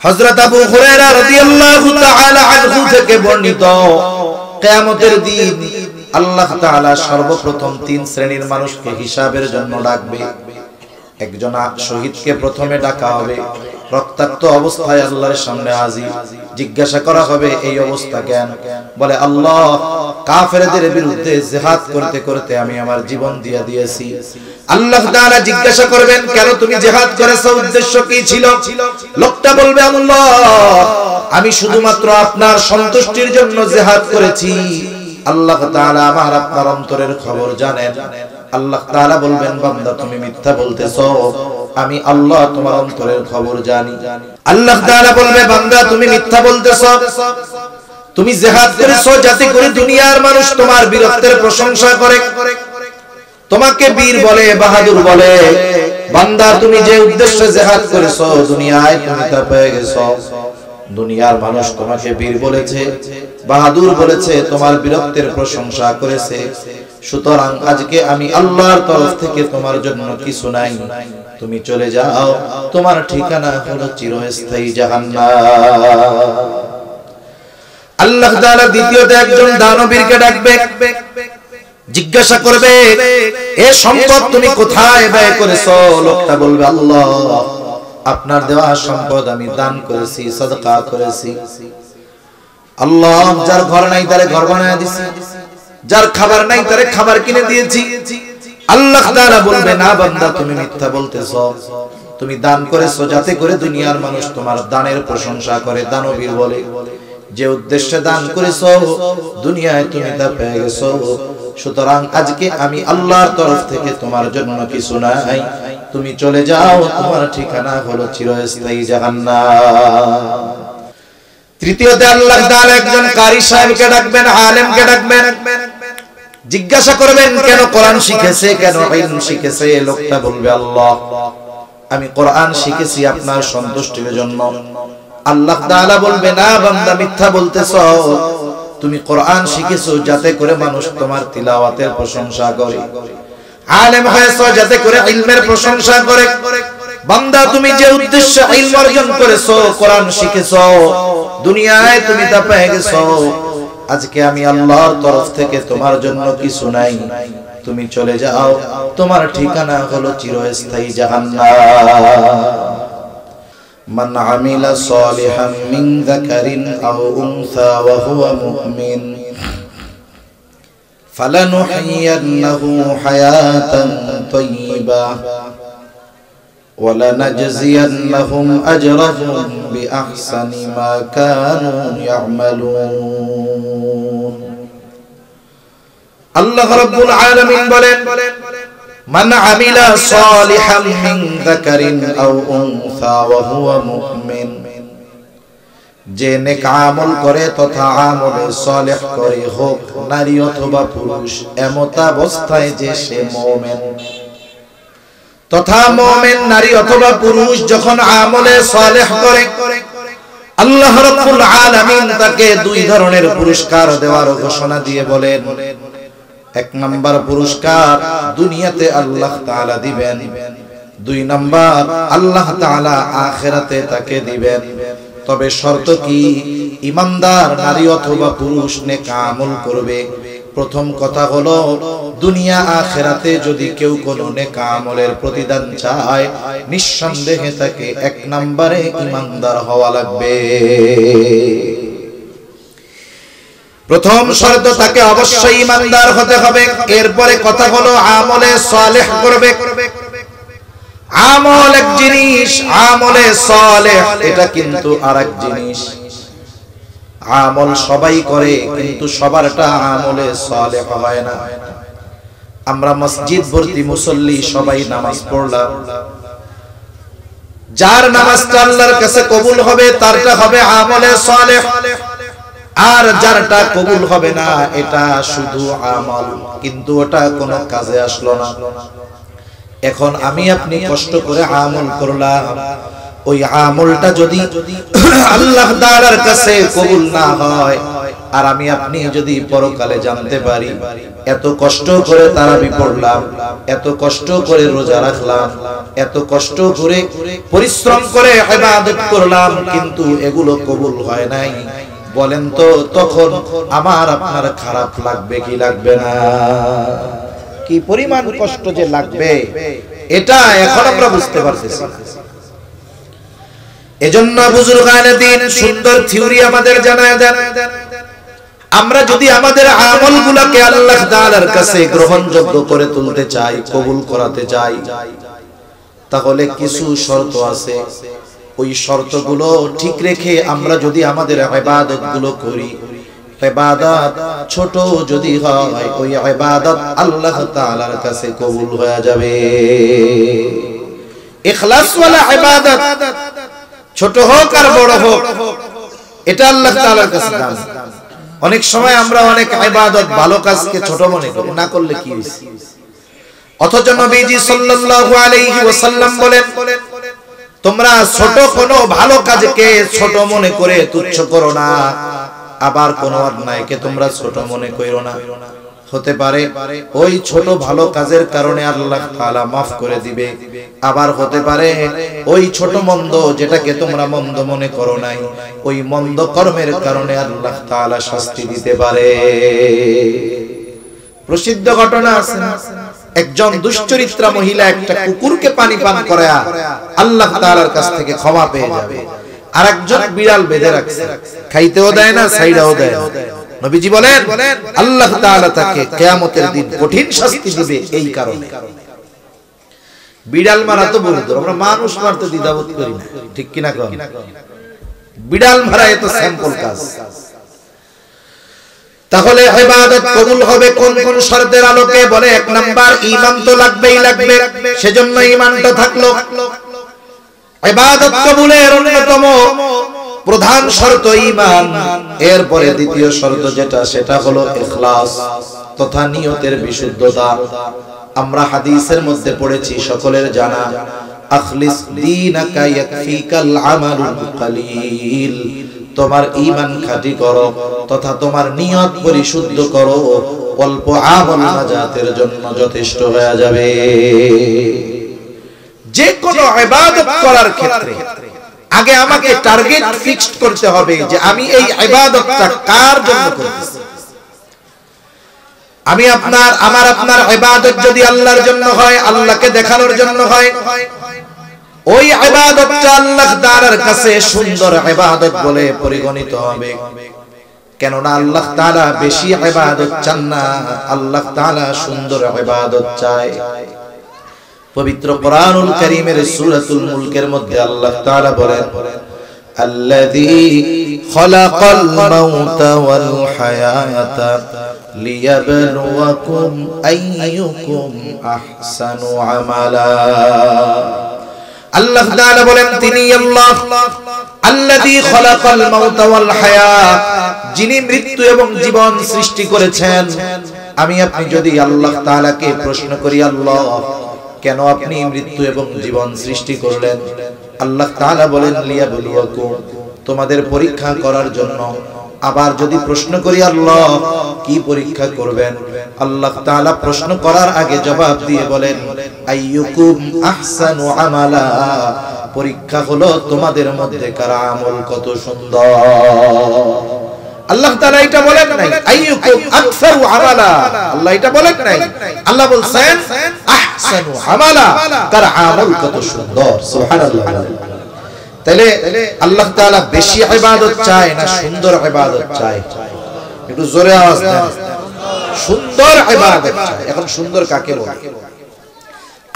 হযরত আবু হুরায়রা রাদিয়াল্লাহু তাআলা আনহু থেকে বর্ণিত, কিয়ামতের দিন আল্লাহ তাআলা সর্বপ্রথম তিন শ্রেণীর মানুষকে হিসাবের জন্য ডাকবে। একজন শহীদকে প্রথমে ডাকা হবে, রক্তাক্ত অবস্থায় আল্লাহর সামনে হাজির। জিজ্ঞাসা করা হবে এই অবস্থা কেন? বলে আল্লাহ, কাফেরদের বিরুদ্ধে জিহাদ করতে করতে আমি আমার জীবন দিয়ে দিয়েছি। আল্লাহ তাআলা জিজ্ঞাসা করবেন, কেন তুমি জিহাদ করেছো, উদ্দেশ্য কি ছিল? লোকটা বলবে, আল্লাহ, আমি শুধুমাত্র আপনার সন্তুষ্টির জন্য জিহাদ করেছি। আল্লাহ তাআলা আমার আপনার অন্তরের খবর জানেন। আল্লাহ তাআলা বলবেন, বান্দা তুমি মিথ্যা বলতেছো, আমি আল্লাহ তোমার অন্তরের খবর জানি। আল্লাহ তাআলা বলবে, বান্দা তুমি মিথ্যা বলতেছো, তুমি জিহাদ করেছো যাতে করে দুনিয়ার মানুষ তোমার বীরত্বের প্রশংসা করে, তোমাকে বীর বলে, বাহাদুর বলে। বান্দা তুমি যে উদ্দেশ্যে জিহাদ করেছো, দুনিয়ায় তুমি তা পেয়ে গেছো। দুনিয়ার মানুষ তোমাকে বীর বলেছে, বাহাদুর বলেছে, তোমার বীরত্বের প্রশংসা করেছে। সুতরাং আজকে আমি আল্লাহর তরফ থেকে তোমার জন্য কিছু নাই, তুমি চলে যাও, তোমার ঠিকানা হলো চিরস্থায়ী জাহান্নাম। আল্লাহ তাআলা দ্বিতীয়তে একজন দানবীরকে ডাকবে, জিজ্ঞাসা করবে, এ সম্পদ তুমি কোথায় ব্যয় করেছো? লোকটা বলবে, আল্লাহ, আপনার দেওয়া সম্পদ আমি দান করেছি, সাদকা করেছি। আল্লাহ, যার ঘর নাই তারে ঘর বানায় দিয়েছি, যার খাবার নাই তারে খাবার কিনে দিয়েছি। আল্লাহ তাআলা বলবে, না বান্দা তুমি মিথ্যা বলতেছো, তুমি দান করেছো যাতে করে দুনিয়ার মানুষ তোমার দানের প্রশংসা করে, দানবীর বলে। যে উদ্দেশ্যে দান করেছো, দুনিয়ায় তুমি তা পেয়ে গেছো। সুতরাং আজকে আমি আল্লাহর তরফ থেকে তোমার জন্য কিছু নাই, তুমি চলে যাও, তোমার ঠিকানা হলো চিরস্থায়ী জাহান্নাম। তৃতীয়তে আল্লাহ তাআলা একজন কারি সাহেবকে ডাকবেন, আলেমকে ডাকবেন, জিজ্ঞাসা করবেন, কেন কোরআন শিখেছে, কেন ইলম শিখেছে? লোকটা বলবে, আল্লাহ, আমি কোরআন শিখেছি আপনার সন্তুষ্টির জন্য। আল্লাহ তাআলা বলবে, না বান্দা মিথ্যা বলতেছো, তুমি কোরআন শিখেছো যাতে করে মানুষ তোমার তিলাওয়াতের প্রশংসা করে, আলেম হয়েছো যাতে করে ইলমের প্রশংসা করে। বান্দা তুমি যে উদ্দেশ্যে ইলম অর্জন করেছো, কোরআন শিখেছো, দুনিয়ায় তুমি তা পেয়ে গেছো। আজকে আমি আল্লাহর তরফ থেকে তোমার জন্য কিছু নাই, তুমি চলে যাও, তোমার ঠিকানা হলো চিরস্থায়ী জাহান্নাম। মান আমিলা সালিহান মিন যাকারিন আও উনসা ওয়া হুয়া মুমিন ফালানুহয়িন্নাহু হায়াতান তাইয়্যিবা ওয়া লানাজজিয়ান্নাহুম আজরাহুম বিআহসানি মা কানু ইয়ামালুন। আল্লাহ রাব্বুল আলামিন বলেন, মান আমিলা সালিহান মিন যাকারিন আও উনসা ওয়া হুয়া মুমিন, যে নেক আমল করে তথা আমলে সালেহ করে, হোক নারী অথবা পুরুষ, এমত অবস্থায় যে সে মুমিন, তথা মুমিন নারী অথবা পুরুষ যখন আমলে সালেহ করে, আল্লাহ রাব্বুল আলামিন তাকে দুই ধরনের পুরস্কার দেওয়ার ঘোষণা দিয়ে বলেন। এক নাম্বার পুরস্কার দুনিয়াতে আল্লাহ তাআলা দিবেন, দুই নাম্বার আল্লাহ তাআলা আখিরাতে তাকে দিবেন। তবে শর্ত কি? ঈমানদার নারী অথবা পুরুষ নেক আমল করবে। প্রথম কথা হলো, দুনিয়া আখিরাতে যদি কেউ কোনো নেক আমলের প্রতিদান চায়, নিঃসন্দেহে তাকে এক নম্বরে ঈমানদার হওয়া লাগবে। প্রথম শর্ত, তাকে অবশ্যই ঈমানদার হতে হবে। এরপরে কথা হলো আমলে সালেহ করবে। আমল এক জিনিস, আমলে সালেহ এটা কিন্তু আরেক জিনিস। আমল সবাই করে, কিন্তু সবারটা আমলে সালেহ হয় না। আমরা মসজিদ ভর্তি মুসল্লি, সবাই নামাজ পড়লাম, যার নামাজটা আল্লাহর কাছে কবুল হবে তারটা হবে আমলে সালেহ, আর যারটা কবুল হবে না এটা শুধু আমল, কিন্তু ওটা কোনো কাজে আসলো না। এখন আমি আপনি কষ্ট করে আমল করলাম, ওই আমলটা যদি আল্লাহ তাআলার কাছে কবুল না হয়, আর আমি আপনি যদি পরকালে জানতে পারি এত কষ্ট করে তারাবি পড়লাম, এত কষ্ট করে রোজা রাখলাম, এত কষ্ট করে পরিশ্রম করে ইবাদত করলাম, কিন্তু এগুলো কবুল হয় নাই, বলেন তো তখন আমার আপনার খারাপ লাগবে কি লাগবে না? কি পরিমাণ কষ্ট যে লাগবে এটা এখন আমরা বুঝতে পারতেছি। এজন্য বুজুর্গানে দ্বীন সুন্দর থিওরি আমাদের জানায় দেন, আমরা যদি আমাদের আমলগুলোকে আল্লাহ তাআলার কাছে গ্রহণযোগ্য করে তুলতে চাই, কবুল করাতে চাই, তাহলে কিছু শর্ত আছে। ওই শর্তগুলো ঠিক রেখে আমরা যদি আমাদের ইবাদতগুলো করি, ইবাদত ছোট যদি হয়, ওই ইবাদত আল্লাহ তাআলার কাছে কবুল হয়ে যাবে। ইখলাস ওয়ালা ইবাদত ছোট হোক আর বড় হোক, এটা আল্লাহ তাআলার কাছে দাম। অনেক সময় আমরা অনেক ইবাদত ভালো কাজকে ছোট মনে করি, না করলে কি হইছে, অথচ নবীজি সাল্লাল্লাহু আলাইহি ওয়াসাল্লাম বলেন, তোমরা ছোট কোনো ভালো কাজকে ছোট মনে করে তুচ্ছ করো না, আবার কোন অন্যায়কে তোমরা ছোট মনে করো না। হতে পারে ওই ছোট ভালো কাজের কারণে আল্লাহ তাআলা মাফ করে দিবে, আবার হতে পারে ওই ছোট মন্দ যেটাকে তোমরা মন্দ মনে করো নাই, ওই মন্দ কর্মের কারণে আল্লাহ তাআলা শাস্তি দিতে পারে। প্রসিদ্ধ ঘটনা আছে, একজন দুশ্চরিত্রা মহিলা একটা কুকুরকে পানি পান করায়া আল্লাহ তাআলার কাছ থেকে ক্ষমা পেয়ে যাবে, আর একজন বিড়াল বেঁধে রাখছে, খাইতেও দেয় না, ছাইড়াও দেয় না। নবীজি বলেন আল্লাহ তাআলা তাকে কিয়ামতের দিন কঠিন শাস্তি দিবে এই কারণে। বিড়াল মারা তো বলতো, আমরা মানুষ মারতে দ্বিধাবোধ করি না, ঠিক কিনা কন? বিড়াল মারা এত সিম্পল কাজ। তাহলে ইবাদত কবুল হবে কোন কোন শর্তের আলোকে? বলে এক নাম্বার, ঈমান তো লাগবেই লাগবে, সেজন্য ঈমানটা থাকলো। ইবাদত কবুলের অন্যতম প্রধান শর্ত ঈমান। এরপরে দ্বিতীয় শর্ত যেটা, সেটা হলো ইখলাস তথা নিয়তের বিশুদ্ধতা। আমরা হাদিসের মধ্যে পড়েছি, সকলের জানা, আখলিস দীনাকা ইয়াকফিকাল আমালুল কালিল, তোমার ঈমান খাঁটি করো তথা তোমার নিয়ত পরিশুদ্ধ করো, অল্প আমল নাজাতের জন্য যথেষ্ট হয়ে যাবে। যে কোনো ইবাদত করার ক্ষেত্রে আগে আমাকে টার্গেট ফিক্সড করতে হবে যে আমি এই ইবাদতটা কার জন্য করতেছি। আমি আমার আপনার ইবাদত যদি আল্লাহর জন্য হয়, আল্লাহকে দেখানোর জন্য হয়, ওই ইবাদতটা আল্লাহ তাআলার কাছে সুন্দর ইবাদত বলে পরিগণিত হবে। কেননা আল্লাহ তাআলা বেশি ইবাদত চান না, আল্লাহ তাআলা সুন্দর ইবাদত চায়। পবিত্র কোরআনুল কারীমের সূরাতুল মুলকের মধ্যে আল্লাহ তাআলা বলেন, আল্লাযী খালাকাল মাউতা ওয়াল হায়াতা লিয়াবলুয়াকুম আইয়ুকুম আহসানু আমালা। আল্লাহ তাআলা বলেন তিনি আল্লাহ, আল্লাযী খালাকাল মাউতা ওয়াল হায়াত, যিনি মৃত্যু এবং জীবন সৃষ্টি করেছেন। আমি আপনি যদি আল্লাহ তাআলাকে প্রশ্ন করি, আল্লাহ কেন আপনি মৃত্যু এবং জীবন সৃষ্টি করলেন? আল্লাহ তাআলা বলেন লিয়াবলুয়াকুম, তোমাদের পরীক্ষা করার জন্য। আবার যদি প্রশ্ন করি আল্লাহ কি পরীক্ষা করবেন? আল্লাহ তাআলা প্রশ্ন করার আগে জবাব দিয়ে বলেন আইয়ুকুম আহসানু আমালা, পরীক্ষা হলো তোমাদের মধ্যে কার আমল কত সুন্দর। আল্লাহ তাআলা এটা বলেন নাই আইয়ুকুম আকসারু আমালা, আল্লাহ এটা বলেন নাই। আল্লাহ বলছেন আহসানু আমালা, কার আমল কত সুন্দর। সুবহানাল্লাহ। তাহলে আল্লাহ তাআলা বেশি ইবাদত চায় না সুন্দর ইবাদত চায়? একটু জোরে আওয়াজ দেন। সুন্দর ইবাদত চায়। এখন সুন্দর কাকে বলে?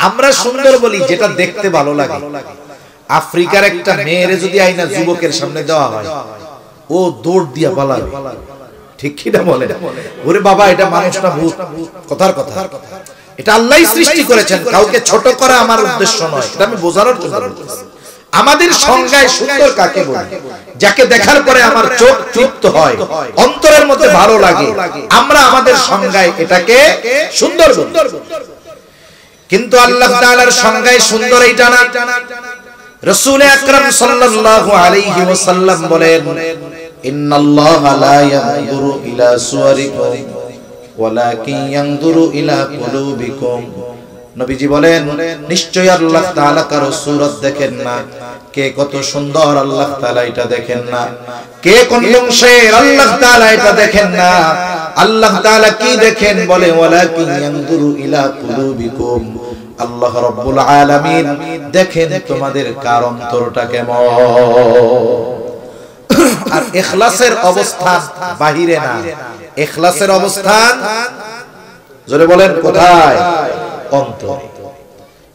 আমরা সুন্দর বলি যেটা দেখতে ভালো লাগে। আফ্রিকার একটা মেয়ের যদি আইনা যুবকের সামনে দেওয়া হয়, ও দৌড় দিয়া পালাবে, ঠিক কি না বলে? ওরে বাবা, এটা মানুষ না ভূত? কথার কথা। এটা আল্লাহই সৃষ্টি করেছেন, কাউকে ছোট করা আমার উদ্দেশ্য নয়, এটা আমি বোঝানোর জন্য বলছি। আমাদের সংজ্ঞায় সুন্দর কাকে বলে? যাকে দেখার পরে আমার চোখ তৃপ্ত হয়, অন্তরের মধ্যে ভালো লাগে, আমরা আমাদের সংজ্ঞায় এটাকে সুন্দর বলি। কিন্তু আল্লাহ তাআলার সংজ্ঞায় সুন্দর এইটা না। রাসূল আকরাম সাল্লাল্লাহু আলাইহি ওয়াসাল্লাম বলেন ইন্নাল্লাহা লা ইয়ানজুরু ইলা সুওয়ারিকুম ওয়ালাকিন ইয়ানজুরু ইলা কুলুবিকুম। নবীজি বলেন, নিশ্চয়ই আল্লাহ তাআলা কারো সূরত দেখেন না, কে কত সুন্দর আল্লাহ তাআলা এটা দেখেন না, কে কোন বংশের আল্লাহ তাআলা এটা দেখেন না। আল্লাহ তাআলা কি দেখেন? বলে ওয়ালাকিন ইয়ানজুরু ইলা কুলুবিকুম, আল্লাহ রাব্বুল আলামিন দেখেন তোমাদের কার অন্তরটা কেমন। আর ইখলাসের অবস্থান বাহিরে না, ইখলাসের অবস্থান জোরে বলেন কোথায়? অন্তর।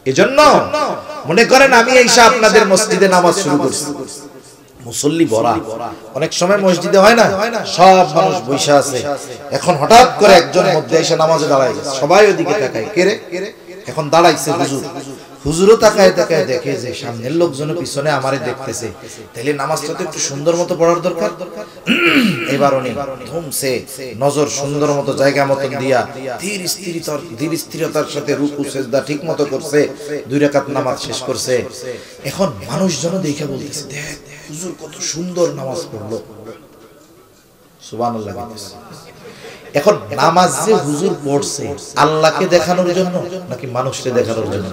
এজন্য মনে করেন আমি এসে আপনাদের মসজিদে নামাজ শুরু করছি, মুসল্লি ভরা, অনেক সময় মসজিদে হয় না সব মানুষ বসে আছে, এখন হঠাৎ করে একজন মধ্যে এসে নামাজে দাঁড়ায়, সবাই ওদিকে তাকায়, কে রে এখন দাঁড়াইছে হুজুর, হুজুরও তাকায় তাকায় দেখে যে সামনের লোকজন পিছনে আমারে দেখতেছে, তাহলে নামাজটা তো একটু সুন্দর মতো পড়ার দরকার। এবার উনি ধুমছে নজর সুন্দর মতো জায়গা মতো দিয়া ধীর স্থিরতার সাথে রুকু সেজদা ঠিক মতো করছে, 2 রাকাত নামাজ শেষ করছে। এখন মানুষজন দেখে বলতেছে, দেখ হুজুর কত সুন্দর নামাজ পড়লো, সুবহানাল্লাহ। এখন নামাজ যে হুজুর পড়ছে আল্লাহকে দেখানোর জন্য নাকি মানুষকে দেখানোর জন্য?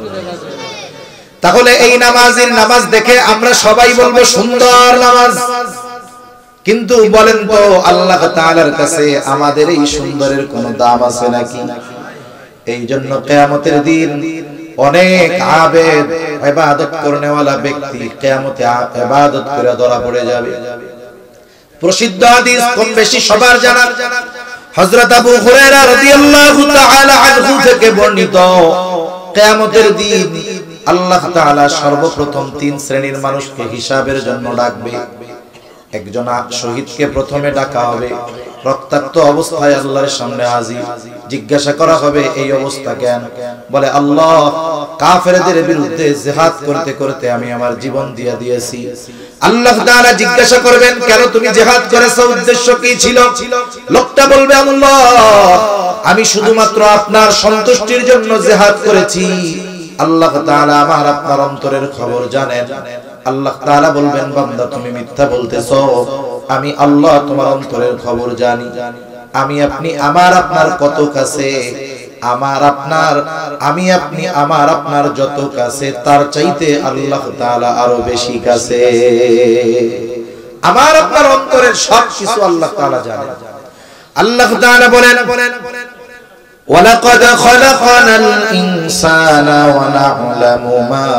তাহলে এই নামাজ দেখে আমরা সবাই বলবো সুন্দর নামাজ, কিন্তু বলেন তো আল্লাহ তাআলার কাছে আমাদের এই সুন্দরের কোনো দাম আছে নাকি? এই জন্য কিয়ামতের দিন অনেক আবেদ ইবাদত করনেওয়ালা ব্যক্তি কিয়ামতে ইবাদত করে ধরা পড়ে যাবে। প্রসিদ্ধ হাদিস কম বেশি সবার জানা, হযরত আবু হুরায়রা রাদিয়াল্লাহু তাআলা আনহু থেকে বর্ণিত, কিয়ামতের দিন আল্লাহ তাআলা সর্বপ্রথম 3 শ্রেণীর মানুষকে হিসাবের জন্য ডাকবে। একজন শহীদকে প্রথমে ডাকা হবে, রক্তাক্ত অবস্থায় আল্লাহর সামনে হাজির, জিজ্ঞাসা করা হবে এই অবস্থা কেন? বলে আল্লাহ কাফেরদের বিরুদ্ধে জিহাদ করতে করতে আমি আমার জীবন দিয়ে দিয়েছি। আল্লাহ তাআলা জিজ্ঞাসা করবেন কেন তুমি জিহাদ করেছো, উদ্দেশ্য কি ছিল? লোকটা বলবে আল্লাহ আমি শুধুমাত্র আপনার সন্তুষ্টির জন্য জিহাদ করেছি। আল্লাহ তাআলা আমার আপনার অন্তরের খবর জানেন। আল্লাহ তাআলা বলবেন বান্দা তুমি মিথ্যা বলতেছো, আমি আল্লাহ তোমার অন্তরের খবর জানি। আমি আপনি আমার আপনার কত কাছে, আমার আপনার যত কাছে তার চাইতে আল্লাহ তাআলা আরো বেশি কাছে। আমার আপনার অন্তরের সব কিছু আল্লাহ তাআলা জানেন। আল্লাহ তাআলা বলেন ওয়ালাকাদ খালাকনাল ইনসানা ওয়া না'লামু মা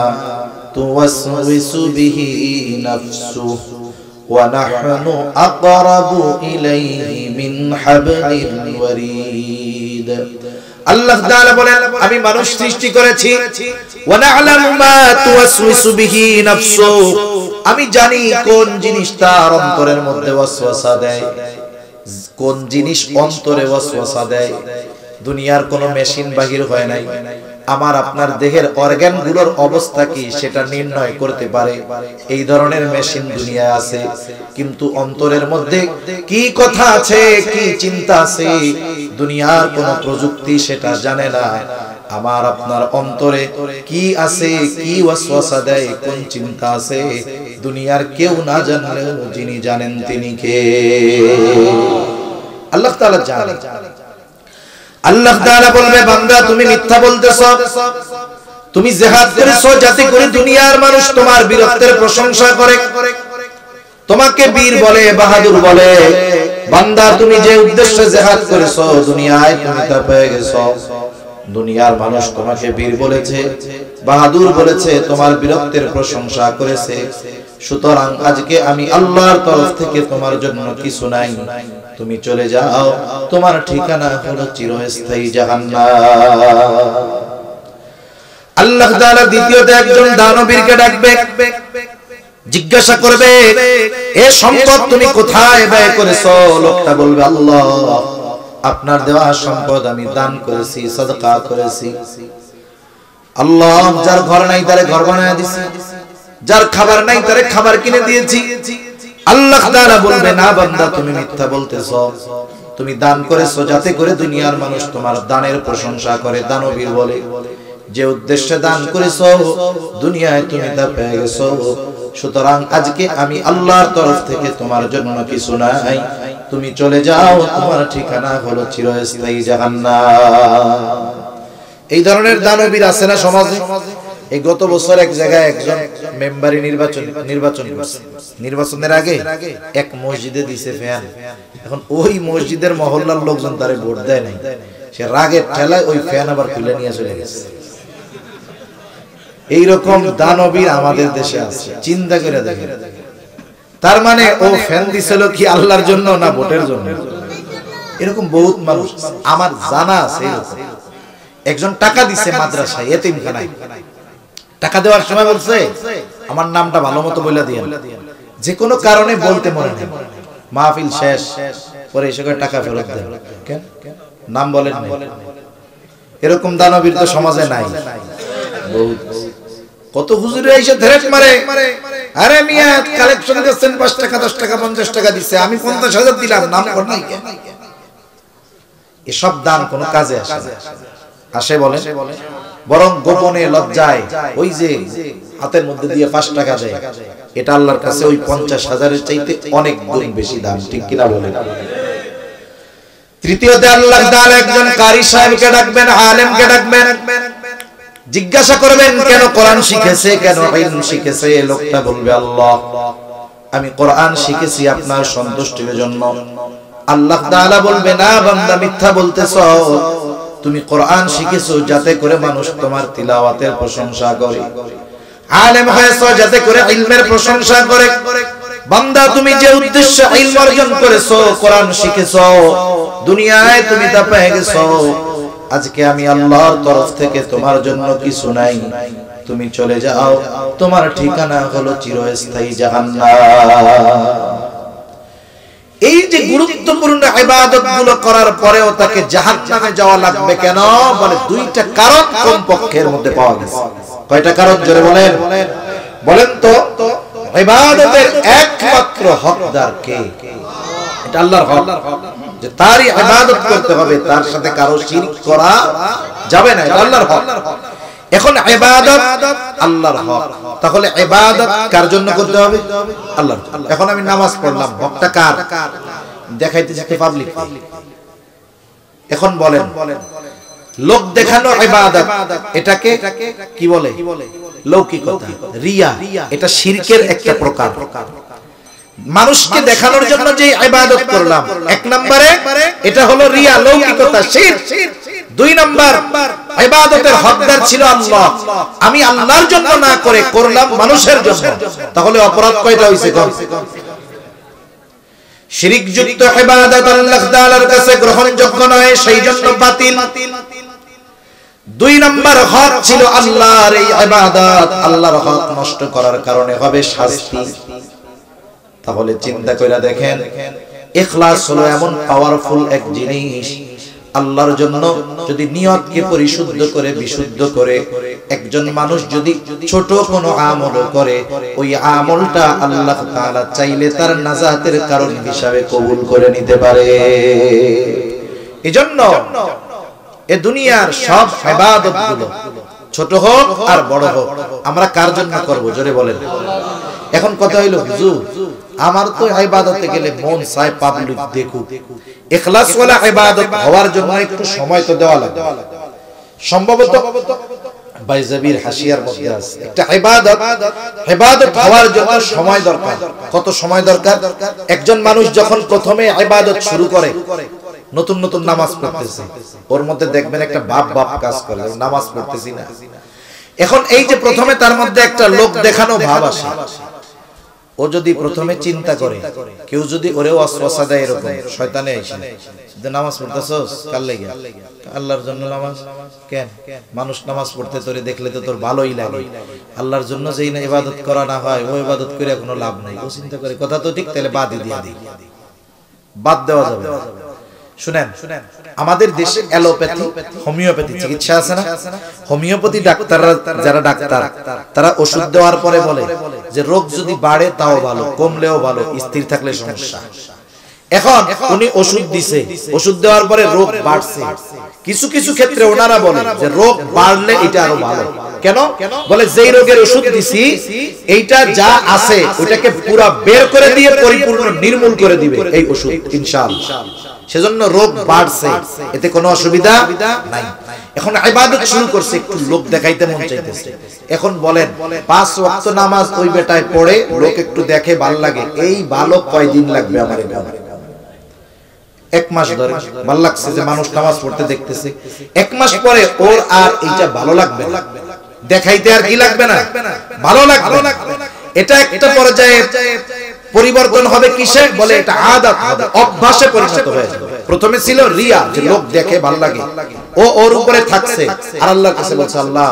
তুওয়াসওয়িসু বিহি নাফসুহু ওয়া নাহনু আকরাবু ইলাইহি মিন হাবলিল ওয়ারিদ। আল্লাহ তাআলা বলেন আমি মানুষ সৃষ্টি করেছি, ওয়া না'লামু মা তুওয়াসওয়িসু বিহি নাফসুহু, আমি জানি কোন জিনিস তার অন্তরের মধ্যে ওয়াসওয়াসা দেয়, কোন জিনিস অন্তরে ওয়াসওয়াসা দেয়। দুনিয়ার কোনো মেশিন বাহির হয় নাই, আমার আপনার দেহের অর্গান গুলোর অবস্থা কি সেটা নির্ণয় করতে পারে এই ধরনের মেশিন দুনিয়ায় আছে, কিন্তু অন্তরের মধ্যে কি কথা আছে, কি চিন্তা আছে, দুনিয়ার কোনো প্রযুক্তি সেটা জানে না। আমার আপনার অন্তরে কি আছে, কি ওয়াসওয়াসা দেয়, কোন চিন্তা আছে, দুনিয়ার কেউ না জানলেও যিনি জানেন তিনি কে? আল্লাহ তাআলা জানেন। আল্লাহ তাআলা বলবে বান্দা তুমি মিথ্যা বলতেছো, তুমি জিহাদ করেছো যাতে করে দুনিয়ার মানুষ তোমার বীরত্বের প্রশংসা করে, তোমাকে বীর বলে, বাহাদুর বলে। বান্দা তুমি যে উদ্দেশ্যে জিহাদ করেছো দুনিয়ায় তুমি তা পেয়ে গেছো। দুনিয়ার মানুষ তোমাকে বীর বলেছে, বাহাদুর বলেছে, তোমার বীরত্বের প্রশংসা করেছে। সুতরাং আজকে আমি আল্লাহর তরফ থেকে তোমার জন্য কিছু নাই, তুমি চলে যাও, তোমার ঠিকানা হলো চিরস্থায়ী জাহান্নাম। আল্লাহ তাআলা দ্বিতীয়তে একজন দানবীরকে ডাকবে, জিজ্ঞাসা করবে এ সম্পদ তুমি কোথায় ব্যয় করেছো? লোকটা বলবে আল্লাহ আপনার দেওয়া সম্পদ আমি দান করেছি, সাদকা করেছি। আল্লাহ যার ঘর নাই তারে ঘর বানায় দিয়েছি, যার খাবার নাই তারে খাবার কিনে দিয়েছি। আল্লাহ তাআলা বলবে না বান্দা তুমি মিথ্যা বলতেছো, তুমি দান করেছো যাতে করে দুনিয়ার মানুষ তোমার দানের প্রশংসা করে, দানবীর বলে। যে উদ্দেশ্যে দান করেছো দুনিয়ায় তুমি তা পেয়ে গেছো, সুতরাং আজকে আমি আল্লাহর তরফ থেকে তোমার জন্য কিছু নাই, তুমি চলে যাও, তোমার ঠিকানা হলো চিরস্থায়ী জাহান্নাম। এই ধরনের দানবীর আছে না সমাজে? এই গত বছর এক জায়গায় একজন মেম্বারি নির্বাচনের আগে এক মসজিদে দিছে ফ্যান। এখন ওই মসজিদের মহল্লার লোকজন তারে ভোট দেয় নাই, সে রাগের ঠেলায় ওই ফ্যান আবার খুলে নিয়ে চলে গেছে। এইরকম দানবীর আমাদের দেশে আছে, চিন্তা করে দেখেন। তার মানে ও ফ্যান দিছিল কি আল্লাহর জন্য না ভোটের জন্য? এরকম বহুত মানুষ আমার জানা আছে। একজন টাকা দিছে মাদ্রাসায়, এতিমখানায়। টাকা দেওয়ার সময় বলছে আমার নামটা ভালো মতো বলে দিয়েন, যে কোনো কারণে বলতে মনে নেই, মাহফিল শেষ পরে এসে টাকা ফেরত দেন, কেন নাম বলেন না। এরকম দানবীর তো সমাজে নাই। কত হুজুরে এসে ধরেট মারে, আরে মিয়া কালেকশন দিচ্ছেন 5 টাকা 10 টাকা 50 টাকা দিছে, আমি 50,000 দিলাম, নাম কর নাই কেন? এসব দান কোনো কাজে আসে না। আসে বলে বরং গোপনে লজ্জায় ওই যে হাতের মধ্যে দিয়ে 5 টাকা দেয়, এটা আল্লাহর কাছে ওই 50,000-এর চাইতে অনেক গুণ বেশি দাম, ঠিক কিনা বলেন? তৃতীয়তে আল্লাহ তাআলা একজন কারি সাহেবকে ডাকবেন, আলেমকে ডাকবেন, জিজ্ঞাসা করবেন কেন কোরআন শিখেছে, কেন ইলম শিখেছে? লোকটা বলবে আল্লাহ আমি কোরআন শিখেছি আপনার সন্তুষ্টির জন্য। আল্লাহ তাআলা বলবে না বান্দা মিথ্যা বলতেছো, তুমি কোরআন শিখেছো যাতে করে মানুষ তোমার তিলাওয়াতের প্রশংসা করে, আলেম হয়েছো যাতে করে ইলমের প্রশংসা করে। বান্দা তুমি যে উদ্দেশ্যে ইলম অর্জন করেছো, কোরআন শিখেছো, দুনিয়ায় তুমি তা পেয়ে গেছো। আজকে আমি আল্লাহর তরফ থেকে তোমার জন্য কিছু নাই, তুমি চলে যাও, তোমার ঠিকানা হলো চিরস্থায়ী জাহান্নাম। এই যে গুরুত্বপূর্ণ ইবাদতগুলো করার পরেও তাকে জাহান্নামে যাওয়া লাগবে কেন? বলে 2টা কারণ কমপক্ষের মধ্যে পাওয়া গেছে। কয়টা কারণ জোরে বলেন? বলেন তো। ইবাদতের একমাত্র হকদার কে? এটা আল্লাহর হক, যে তারই ইবাদত করতে হবে, তার সাথে কারো শিরক করা যাবে না, এটা আল্লাহর হক। এখন ইবাদত আল্লাহর হক, তাহলে ইবাদত কার জন্য করতে হবে? আল্লাহর। এখন আমি নামাজ পড়লাম, হকটা কার? দেখাইতে যেতে পাবলিক। এখন বলেন লোক দেখানো ইবাদত, এটাকে কি বলে? লৌকিকতা, রিয়া। এটা শিরকের একটা প্রকার। মানুষকে দেখানোর জন্য যে ইবাদত করলাম, 1 নম্বরে এটা হলো রিয়া, লৌকিকতা, শিরক। 2 নম্বর ইবাদতের হকদার ছিল আল্লাহ, আমি আল্লাহর জন্য না করে করলাম মানুষের জন্য, তাহলে অপরাধ কয়টা হইছে? শিরক যুক্ত ইবাদত আল্লাহ তাআলার কাছে গ্রহণযোগ্য নয়, সেই জন্য বাতিল। 2 নম্বর হক ছিল আল্লাহর এই ইবাদত, আল্লাহর হক নষ্ট করার কারণে হবে শাস্তি। তাহলে চিন্তা করে দেখেন, ইখলাস হলো এমন পাওয়ারফুল এক জিনিস। আল্লাহর জন্য যদি নিয়তকে পরিশুদ্ধ করে বিশুদ্ধ করে একজন মানুষ যদি ছোট কোনো আমল করে, ওই আমলটা আল্লাহ তাআলা চাইলে তার নাজাতের কারণ হিসাবে কবুল করে নিতে পারে। এজন্য এই দুনিয়ার সব ইবাদতগুলো ছোট হোক আর বড় হোক, আমরা কার জন্য করব? জোরে বলেন। এখন কথা হইল হুজুর আমার তো ইবাদতে গেলে মন চায় পাবলিক দেখুক। ইখলাস ওয়ালা ইবাদত হওয়ার জন্য একটু সময় তো দেওয়া লাগে। সম্ভবত বাইজাবির হাসিয়ার মধ্যে আছে একটা ইবাদত হওয়ার জন্য সময় দরকার। কত সময় দরকার? একজন মানুষ যখন প্রথমে ইবাদত শুরু করে, নতুন নতুন নামাজ পড়তেছে, ওর মধ্যে দেখবেন একটা বাপ কাজ করে, নামাজ পড়তেছি না। এখন এই যে প্রথমে তার মধ্যে একটা লোক দেখানো ভাব আসে, ও যদি প্রথমে চিন্তা করে, কেউ যদি ওরে ওয়াসওয়াসা দেয় এরকম শয়তানে এসে যে নামাজ পড়তেছস কার লাগি? আল্লাহর জন্য নামাজ। কেন? মানুষ নামাজ পড়তে তোরে দেখলে তো তোর ভালোই লাগে, আল্লাহর জন্য যেই না ইবাদত করা না হয় ওই ইবাদত করে কোনো লাভ নাই। ও চিন্তা করে কথা তো ঠিক, তাহলে বাদ দিয়ে দিই, বাদ দেওয়া যাবে। শুনেন, আমাদের দেশে অ্যালোপ্যাথি, হোমিওপ্যাথি চিকিৎসা আছে না? হোমিওপ্যাথি ডাক্তাররা যারা ডাক্তার, তারা ওষুধ দেওয়ার পরে বলে যে রোগ যদি বাড়ে তাও ভালো, কমলেও ভালো, স্থির থাকলে সমস্যা। এখন উনি ওষুধ দিছে, ওষুধ দেওয়ার পরে রোগ বাড়ছে। কিছু কিছু ক্ষেত্রে ওনারা বলে যে রোগ বাড়লে এটা আরো ভালো। কেন? বলে যেই রোগের ওষুধ দিছি এইটা যা আছে ওটাকে পুরো বের করে দিয়ে পরিপূর্ণ নির্মূল করে দিবে এই ওষুধ ইনশাআল্লাহ। সেজন্য রোগ বাড়ছে, এতে কোনো অসুবিধা নাই। এখন ইবাদত শুরু করছে, একটু লোক দেখাইতে মন চাইতেছে। এখন বলেন 5 ওয়াক্ত নামাজ ওই বেটায় পড়ে, লোক একটু দেখে ভাল লাগে, এই ভালো কয়দিন লাগবে আমার এখানে? 1 মাস ধরে ভাল লাগছে যে মানুষ নামাজ পড়তে দেখতেছে, 1 মাস পরে ওর আর এইটা ভালো লাগবে না, দেখাইতে আর কি লাগবে না, ভালো লাগবে। এটা একটা পর্যায়ে পরিবর্তন হবে কিসে? বলে এটা আদত হবে, অভ্যাসে পরিণত হয়ে যাবে। প্রথমে ছিল রিয়া, যে লোক দেখে ভালো লাগে, ও ওর উপরে থাকছে, আর আল্লাহর কাছে বলছে আল্লাহ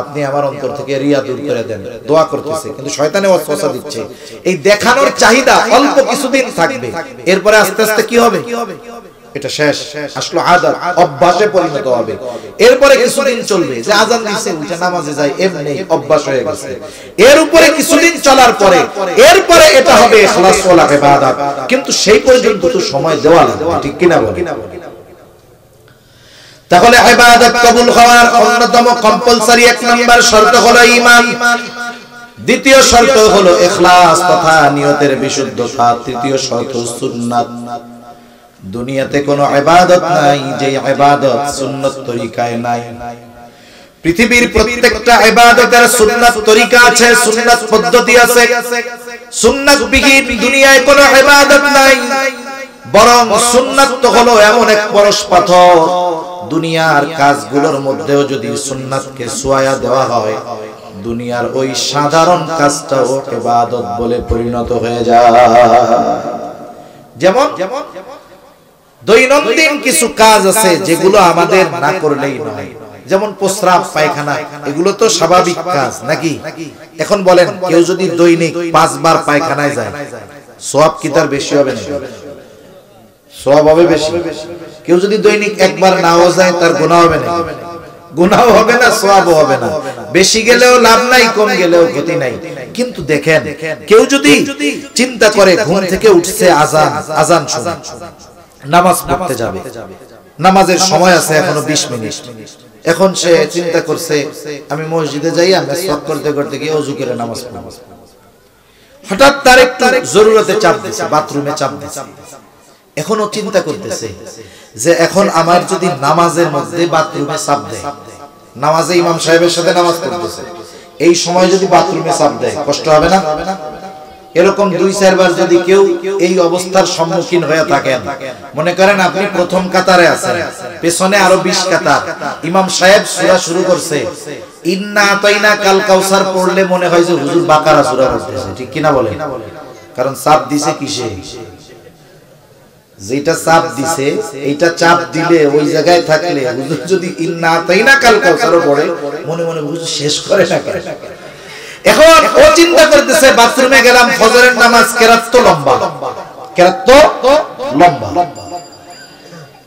আপনি আমার অন্তর থেকে রিয়া দূর করে দেন, দোয়া করতেছে, কিন্তু শয়তানে ওয়াসওয়াসা দিচ্ছে। এই দেখানোর চাহিদা অল্প কিছুদিন থাকবে, এরপরে আস্তে আস্তে কি হবে? এটা শেষ, আসলে আদত, অভ্যাসে পরিণত হবে। এরপরে কিছুদিন চলবে যে আযান দিছে ওইটা নামাজে যায়, এমনি অভ্যাস হয়ে গেছে। এর উপরে কিছুদিন চলার পরে এরপরে এটা হবে ইখলাস ওয়ালা ইবাদত, কিন্তু সেই পর্যন্ত তো সময় দেওয়া লাগবে, ঠিক কি না বলেন? তাহলে ইবাদত কবুল হওয়ার অন্যতম কম্পালসরি 1 নাম্বার শর্ত হলো ঈমান, দ্বিতীয় শর্ত হলো ইখলাস তথা নিয়তের বিশুদ্ধতা, তৃতীয় শর্ত সুন্নাত। দুনিয়াতে কোনো ইবাদত নাই যে ইবাদত সুন্নাত তরিকায় নাই। পৃথিবীর প্রত্যেকটা ইবাদতের সুন্নাত তরিকা আছে, সুন্নাত পদ্ধতি আছে। সুন্নাত বিহীন দুনিয়ায় কোনো ইবাদত নাই। বরং সুন্নাত তো হলো এমন এক পরশ পাথর, দুনিয়ার কাজগুলোর মধ্যেও যদি সুন্নাতকে ছোঁয়া দেওয়া হয়, দুনিয়ার ওই সাধারণ কাজটাও ইবাদত বলে পরিণত হয়ে যায়। যেমন দৈনন্দিন কিছু কাজ আছে যেগুলো আমাদের না করলেই নয়, যেমন প্রস্রাব পায়খানা, এগুলো তো স্বাভাবিক কাজ নাকি? এখন বলেন কেউ যদি দৈনিক 5 বার পায়খানায় যায়, সওয়াব কি তার বেশি হবে না? সওয়াব হবে বেশি। কেউ যদি দৈনিক 1 বার নাও যায়, তার গুনাহ হবে না? গুনাহ হবে না, সওয়াবও হবে না। বেশি গেলেও লাভ নাই, কম গেলেও ক্ষতি নাই। কিন্তু দেখেন কেউ যদি চিন্তা করে ঘুম থেকে উঠছে, আজান শুনে নামাজ পড়তে যাবে, নামাজের সময় আছে এখনো 20 মিনিট, এখন সে চিন্তা করছে আমি মসজিদে যাই, আমি মেসওয়াক করতে করতে গিয়ে ওযু করে নামাজ পড়ব। হঠাৎ তার একটু জরুরতে চাপ দিছে, বাথরুমে চাপ দিছে। এখনো চিন্তা করতেছে যে এখন আমার যদি নামাজের মধ্যে বাথরুমে চাপ দেয়, নামাজে ইমাম সাহেবের সাথে নামাজ পড়তেছে, এই সময় যদি বাথরুমে চাপ দেয় কষ্ট হবে না? এরকম 2-4 বার যদি কেউ এই অবস্থার সম্মুখীন হয়ে থাকেন, মনে করেন আপনি প্রথম কাতারে আছেন, পেছনে আরো 20 কাতার, ইমাম সাহেব সূরা শুরু করছে, ইন্না আতাইনা কাল কাউসার পড়লে মনে হয় যে হুজুর বাকারা সূরা পড়তেছে, ঠিক কি না বলেন? কারণ চাপ দিছে কিসে? যেটা চাপ দিছে এইটা চাপ দিলে ওই জায়গায় থাকলে হুজুর যদি ইন্না আতাইনা কাল কাউসার পড়ে, মনে মনে হুজুর শেষ করে না কেন? এখন ও চিন্তা করতেছে বাথরুমে গেলাম, ফজরের নামাজ কেরাত তো লম্বা, কেরাত তো লম্বা।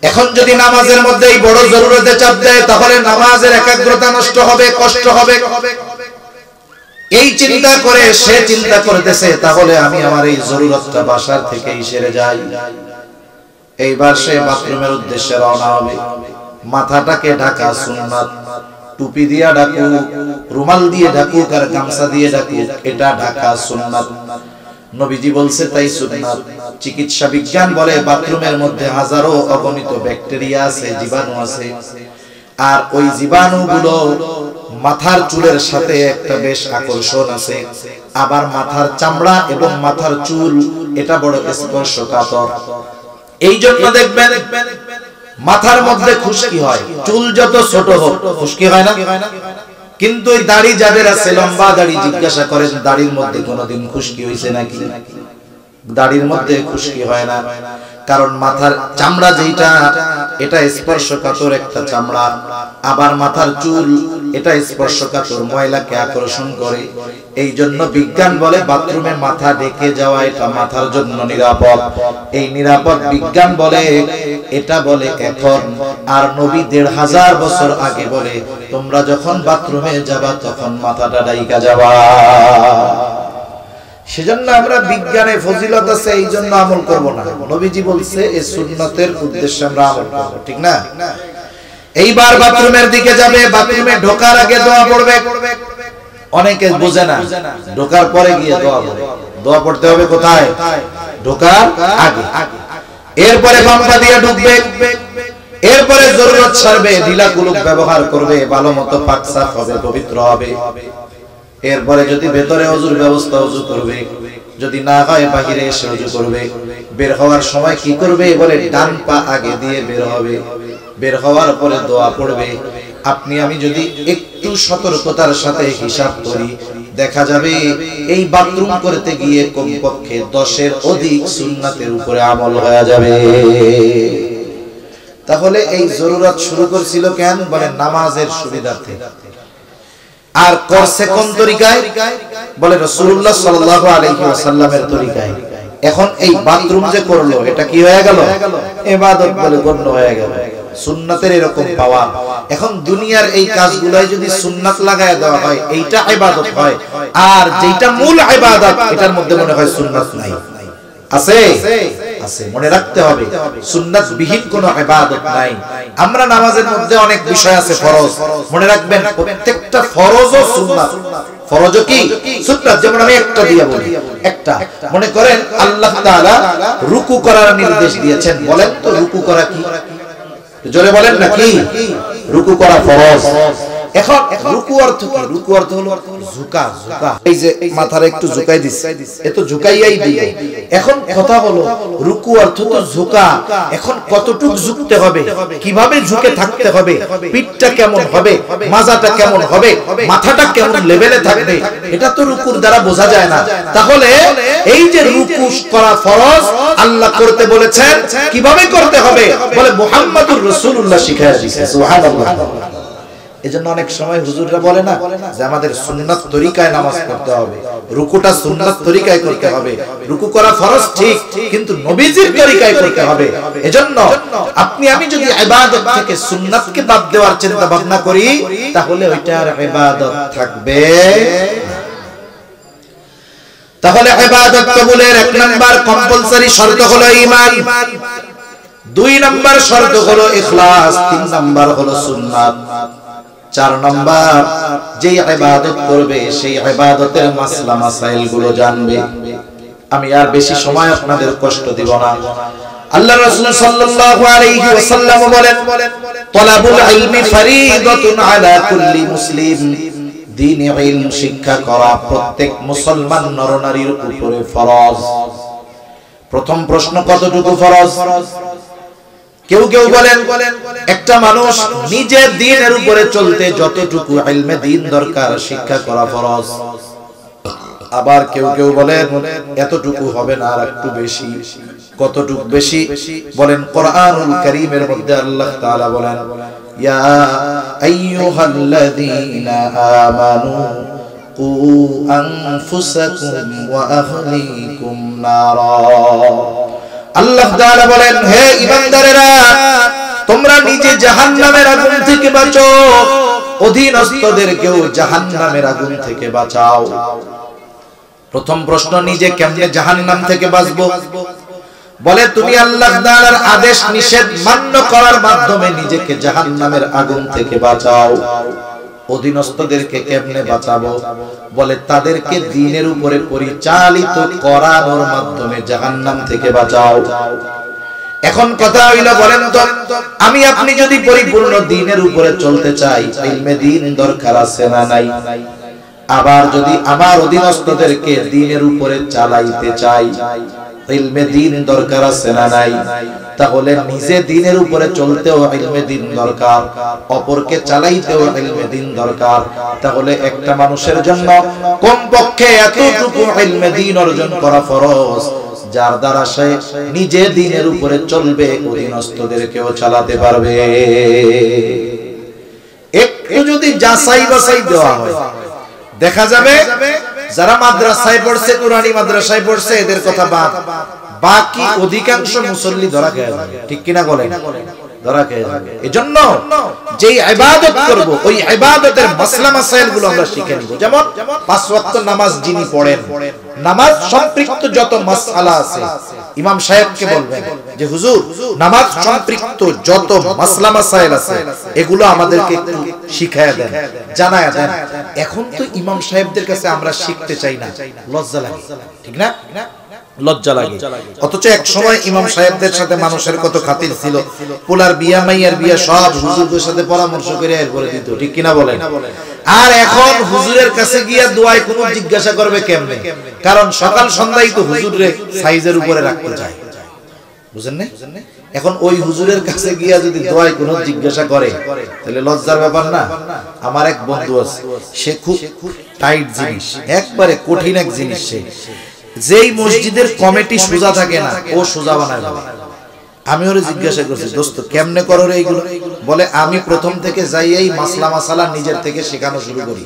এখন যদি নামাজের মধ্যে এই বড় জরুরতে চাপ দেয়, তাহলে নামাজের একাগ্রতা নষ্ট হবে, কষ্ট হবে। এই চিন্তা করে সে চিন্তা করতেছে তাহলে আমি আমার এই জরুরতটা বাসার থেকেই সেরে যাই। এইবার সে বাথরুমের উদ্দেশ্যে রওনা হবে। মাথাটাকে ঢাকা সুন্নাত, টুপি দিয়া ঢাকুক, রুমাল দিয়ে ঢাকুক আর গামছা দিয়ে ঢাকুক, এটা ঢাকা সুন্নাত। নবীজি বলছে তাই সুন্নাত। চিকিৎসা বিজ্ঞান বলে বাথরুমের মধ্যে হাজারো অগণিত ব্যাকটেরিয়া আছে, জীবাণু আছে, আর ওই জীবাণুগুলো মাথার চুলের সাথে একটা বেশ আকর্ষণ আছে। আবার মাথার চামড়া এবং মাথার চুল এটা বড় স্পর্শকাতর। এই জন্য দেখবেন মাথার মধ্যে খুশকি হয়, চুল যত ছোট হোক খুশকি হয় না? কিন্তু এই দাড়ি যাদের আছে, লম্বা দাড়ি, জিজ্ঞাসা করেন দাড়ির মধ্যে কোনোদিন খুশকি হয়েছে নাকি? দাড়ির মধ্যে খুশকি হয় না, কারণ মাথার চামড়া যেটা এটা স্পর্শকাতর একটা চামড়া, আবার মাথার চুল এটা স্পর্শকাতর, ময়লাকে আকর্ষণ করে। এই জন্য বিজ্ঞান বলে বাথরুমে মাথা ঢেকে যাওয়া এটা মাথার জন্য নিরাপদ। এই নিরাপদ বিজ্ঞান বলে, এটা বলে এখন, আর নবী 1500 বছর আগে বলে তোমরা যখন বাথরুমে যাবা তখন মাথাটা ঢাইকা যাবা। সেজন্য আমরা বিজ্ঞানে ফজিলত আছে এই জন্য আমল করব না, নবীজি বলছে এই সুন্নতের উদ্দেশ্যে আমরা আমল করব, ঠিক না? এইবার বাথরুমের দিকে যাবে, বাথরুমে ঢোকার আগে দোয়া পড়বে। অনেকে বোঝে না, ঢোকার পরে গিয়ে দোয়া পড়ে। দোয়া পড়তে হবে কোথায়? ঢোকার আগে। এরপরে বাম পা দিয়ে ঢুকবে, এরপরে জরুরত ছাড়বে, ঢিলা কুলুক ব্যবহার করবে, ভালো মতো পাক সাফ হবে, পবিত্র হবে। এরপরে যদি ভেতরে ওযুর ব্যবস্থা ওযু করবে, যদি না হয় বাহিরে এসে ওযু করবে। বের হওয়ার সময় কি করবে? বলে ডান পা আগে দিয়ে বের হবে। বের হওয়ার পরে দোয়া পড়বে। আপনি আমি যদি একটু সতর্কতার সাথে হিসাব করি, দেখা যাবে এই বাথরুম করতে গিয়ে কমপক্ষে 10 এর অধিক সুন্নাতের উপরে আমল হয়ে যাবে। তাহলে এই জরুরত শুরু করছিল কেন? বলে নামাজের সুবিধার্থে। আর করছে কোন তরিকায়? বলে রাসূলুল্লাহ সাল্লাল্লাহু আলাইহি ওয়াসাল্লামের তরিকায়। এখন এই বাথরুম যে করলো, এটা কি হয়ে গেল? ইবাদত বলে গণ্য হয়ে গেল। সুন্নাতের এরকম পাওয়া। এখন দুনিয়ার এই কাজগুলাই যদি সুন্নাত লাগায় দেওয়া হয়, এইটা ইবাদত হয়। আর যেটা মূল ইবাদত, এটার মধ্যে মনে হয় সুন্নাত নাই। আছে? আছে। মনে রাখতে হবে, সুন্নাত বিহীন কোনো ইবাদত নাই। আমরা নামাজের মধ্যে অনেক বিষয় আছে ফরজ, মনে রাখবেন প্রত্যেকটা ফরজও সুন্নাত। ফরজও কি? সুন্নাত। যেমন আমি একটা দিয়ে বলি, একটা মনে করেন আল্লাহ তাআলা রুকু করার নির্দেশ দিয়েছেন। বলেন তো রুকু করা কি? জোরে বলেন না কি? রুকু করা ফরজ। এখন রুকু অর্থ কি? রুকু অর্থ হলো ঝুঁকা। ঝুঁকা, এই যে মাথাটা একটু ঝুঁকাই দিচ্ছে, এ তো ঝুঁকাইয়াই দিবে। এখন কথা হলো রুকু অর্থ তো ঝুঁকা। এখন কতটুকু ঝুঁকতে হবে, কিভাবে ঝুঁকে থাকতে হবে, পিঠটা কেমন হবে, মাজাটা কেমন হবে, মাথাটা কেমন লেভেলে থাকবে, এটা তো রুকুর দ্বারা বোঝা যায় না। তাহলে এই যে রুকু করা ফরজ, আল্লাহ করতে বলেছেন, কিভাবে করতে হবে? বলে মুহাম্মদুর রাসূলুল্লাহ শিখায়া দিয়েছেন। সুবহানাল্লাহ। এজন্য অনেক সময় হুজুররা বলে না যে আমাদের সুন্নাত তরিকায় নামাজ পড়তে হবে, রুকুটা সুন্নাত তরিকায় করতে হবে। রুকু করা ফরজ ঠিক, কিন্তু নবীজির তরিকায় করতে হবে। এজন্য আপনি আমি যদি ইবাদত থেকে সুন্নাতকে বাদ দেওয়ার চিন্তা ভাবনা করি, তাহলে ওইটার ইবাদত থাকবে। তাহলে ইবাদত কবুলের 1 নাম্বার কম্পালসরি শর্ত হলো ঈমান, 2 নাম্বার শর্ত হলো ইখলাস, 3 নাম্বার হলো সুন্নাত, 4 নাম্বার যে ইবাদত করবে সেই ইবাদতের মাসলা মাসাইল গুলো জানবে। আমি আর বেশি সময় আপনাদের কষ্ট দিব না। আল্লাহ রাসূল সাল্লাল্লাহু আলাইহি ওয়াসাল্লাম বলেন, তালাবুল ইলমি ফরিদাতুন আলা কুল্লি মুসলিম। দ্বীনি ইলম শিক্ষা করা প্রত্যেক মুসলমান নরনারীর উপরে ফরজ। প্রথম প্রশ্ন, কতটুকু ফরজ? কেউ কেউ বলেন একটা মানুষ নিজের দ্বীনের উপরে চলতে যতটুকু ইলমে দ্বীন দরকার শিক্ষা করা ফরজ। আবার কেউ কেউ বলেন এতটুকু হবে না, আর একটু বেশি। কতটুকু বেশি? বলেন কোরআনুল কারীমের মধ্যে আল্লাহ তাআলা বলেন, ইয়া আইয়ুহাল্লাযীনা আমানু কু আনফুসাকুম ওয়া আহলিকুম নারা। আল্লাহ তাআলা বলেন, হে ঈমানদারেরা, তোমরা নিজে জাহান্নামের আগুন থেকে বাঁচো, অধীনস্থদেরকেও জাহান্নামের আগুন থেকে বাঁচাও। প্রথম প্রশ্ন, নিজে কেমনে জাহান্নাম থেকে বাঁচবো? বলে তুমি আল্লাহ তাআলার আদেশ নিষেধ মান্য করার মাধ্যমে নিজেকে জাহান্নামের আগুন থেকে বাঁচাও। অধীনস্থদেরকে কেমনে বাঁচাবো? বলে তাদেরকে দ্বীনের উপরে পরিচালিত করানোর মাধ্যমে জাহান্নাম থেকে বাঁচাও। এখন কথা হইল, বলেন তো আমি আপনি যদি পরিপূর্ণ দ্বীনের উপরে চলতে চাই, ইলমে দ্বীন দরকার আছে না নাই? আবার যদি আমার অধীনস্থদেরকে দ্বীনের উপরে চালাইতে চাই, ইলমে দ্বীন দরকার আছে না নাই? তাহলে নিজে দ্বীনের উপরে চলতেও ইলমে দ্বীন দরকার, অপরকে চালাইতেও ইলমে দ্বীন দরকার। তাহলে একটা মানুষের জন্য কমপক্ষে এতটুকু ইলমে দ্বীন অর্জন করা ফরজ, যার দ্বারা সে নিজে দ্বীনের উপরে চলবে, অধীনস্থদেরকেও চালাতে পারবে। একটু যদি যাচাই বাছাই দেওয়া হয়, দেখা যাবে যারা মাদ্রাসায় পড়ছে, কুরআনী মাদ্রাসায় পড়ছে, এদের কথা বাদ, বাকি অধিকাংশ মুসল্লি ধরা খেয়ে যাবে। ঠিক কিনা বলেন? ধরা খেয়ে যাবে। এজন্য যেই ইবাদত করব ওই ইবাদতের মাসলা মাসাইল গুলো আমরা শিখে নিব। যেমন 5 ওয়াক্ত নামাজ যিনি পড়েন, নামাজ সম্পৃক্ত যত মাসআলা আছে ইমাম সাহেবকে বলবেন যে হুজুর নামাজ সম্পৃক্ত যত মাসলা মাসাইল আছে এগুলো আমাদেরকে একটু শিখায়া দেন, জানায়া দেন। এখন তো ইমাম সাহেবদের কাছে আমরা শিখতে চাই না, লজ্জা লাগে, ঠিক না? লজ্জা লাগে। অথচ এক সময় ইমাম সাহেবদের সাথে মানুষের কত খাতির ছিল, পোলার বিয়া মাইয়ার বিয়া সব হুজুরের সাথে পরামর্শ করে এরপরে দিত, ঠিক কিনা বলেন? আর এখন হুজুরের কাছে গিয়া দোয়ায় কোন জিজ্ঞাসা করবে কেমনে? কারণ সকাল সন্ধ্যায় তো হুজুরে সাইজের উপরে রাখতে চায়, বুঝেন না? এখন ওই হুজুরের কাছে গিয়া যদি দোয়ায় কোন জিজ্ঞাসা করে তাহলে লজ্জার ব্যাপার না? আমার এক বন্ধু আছে, সে খুব টাইট জিনিস, একবারে কঠিন এক জিনিস। সে যেই মসজিদের কমিটি সোজা থাকে না ও সোজা বানায়। আমি ওরে জিজ্ঞাসা করছি, দোস্ত কেমনে করো রে এইগুলো? বলে আমি প্রথম থেকে যাই এই মাসলা মাসালা নিজের থেকে শেখানো শুরু করি,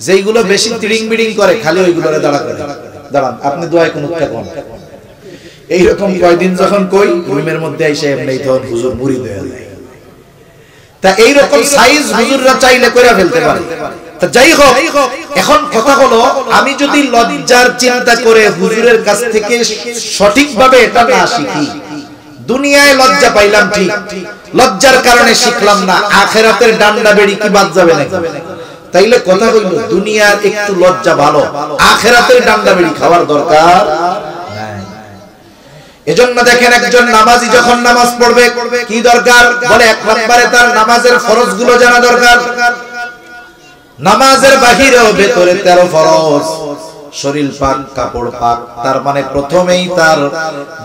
যেইগুলো বেশি তিড়িং বিড়িং করে খালি ওইগুলোরে দাঁড়া করে, দাঁড়ান আপনি দোয়ায় কোন উত্তর পান। এইরকম কয়দিন যখন কই রুমের মধ্যে এসে এমনি তখন হুজুর মুরিদ হয়ে যায়। তা এইরকম সাইজ হুজুররা চাইলে করে ফেলতে পারে। তা যাই হোক, এখন কথা হলো আমি যদি লজ্জার চিন্তা করে হুজুরের কাছ থেকে সঠিকভাবে এটা না শিখি, দুনিয়ায় লজ্জা পাইলাম ঠিক, লজ্জার কারণে শিখলাম না, আখিরাতের ডান্ডা বেড়ি কি বাদ যাবে না? তাইলে কথা হইল দুনিয়ার একটু লজ্জা ভালো, আখিরাতের ডান্ডা বেড়ি খাওয়ার দরকার নাই। এজন্য দেখেন একজন নামাজি যখন নামাজ পড়বে কি দরকার? বলে এক নম্বরে তার নামাজের ফরজগুলো জানা দরকার। নামাজের বাহিরেও ভেতরে 13 ফরজ, শরীর পাক, কাপড় পাক। তার মানে প্রথমেই তার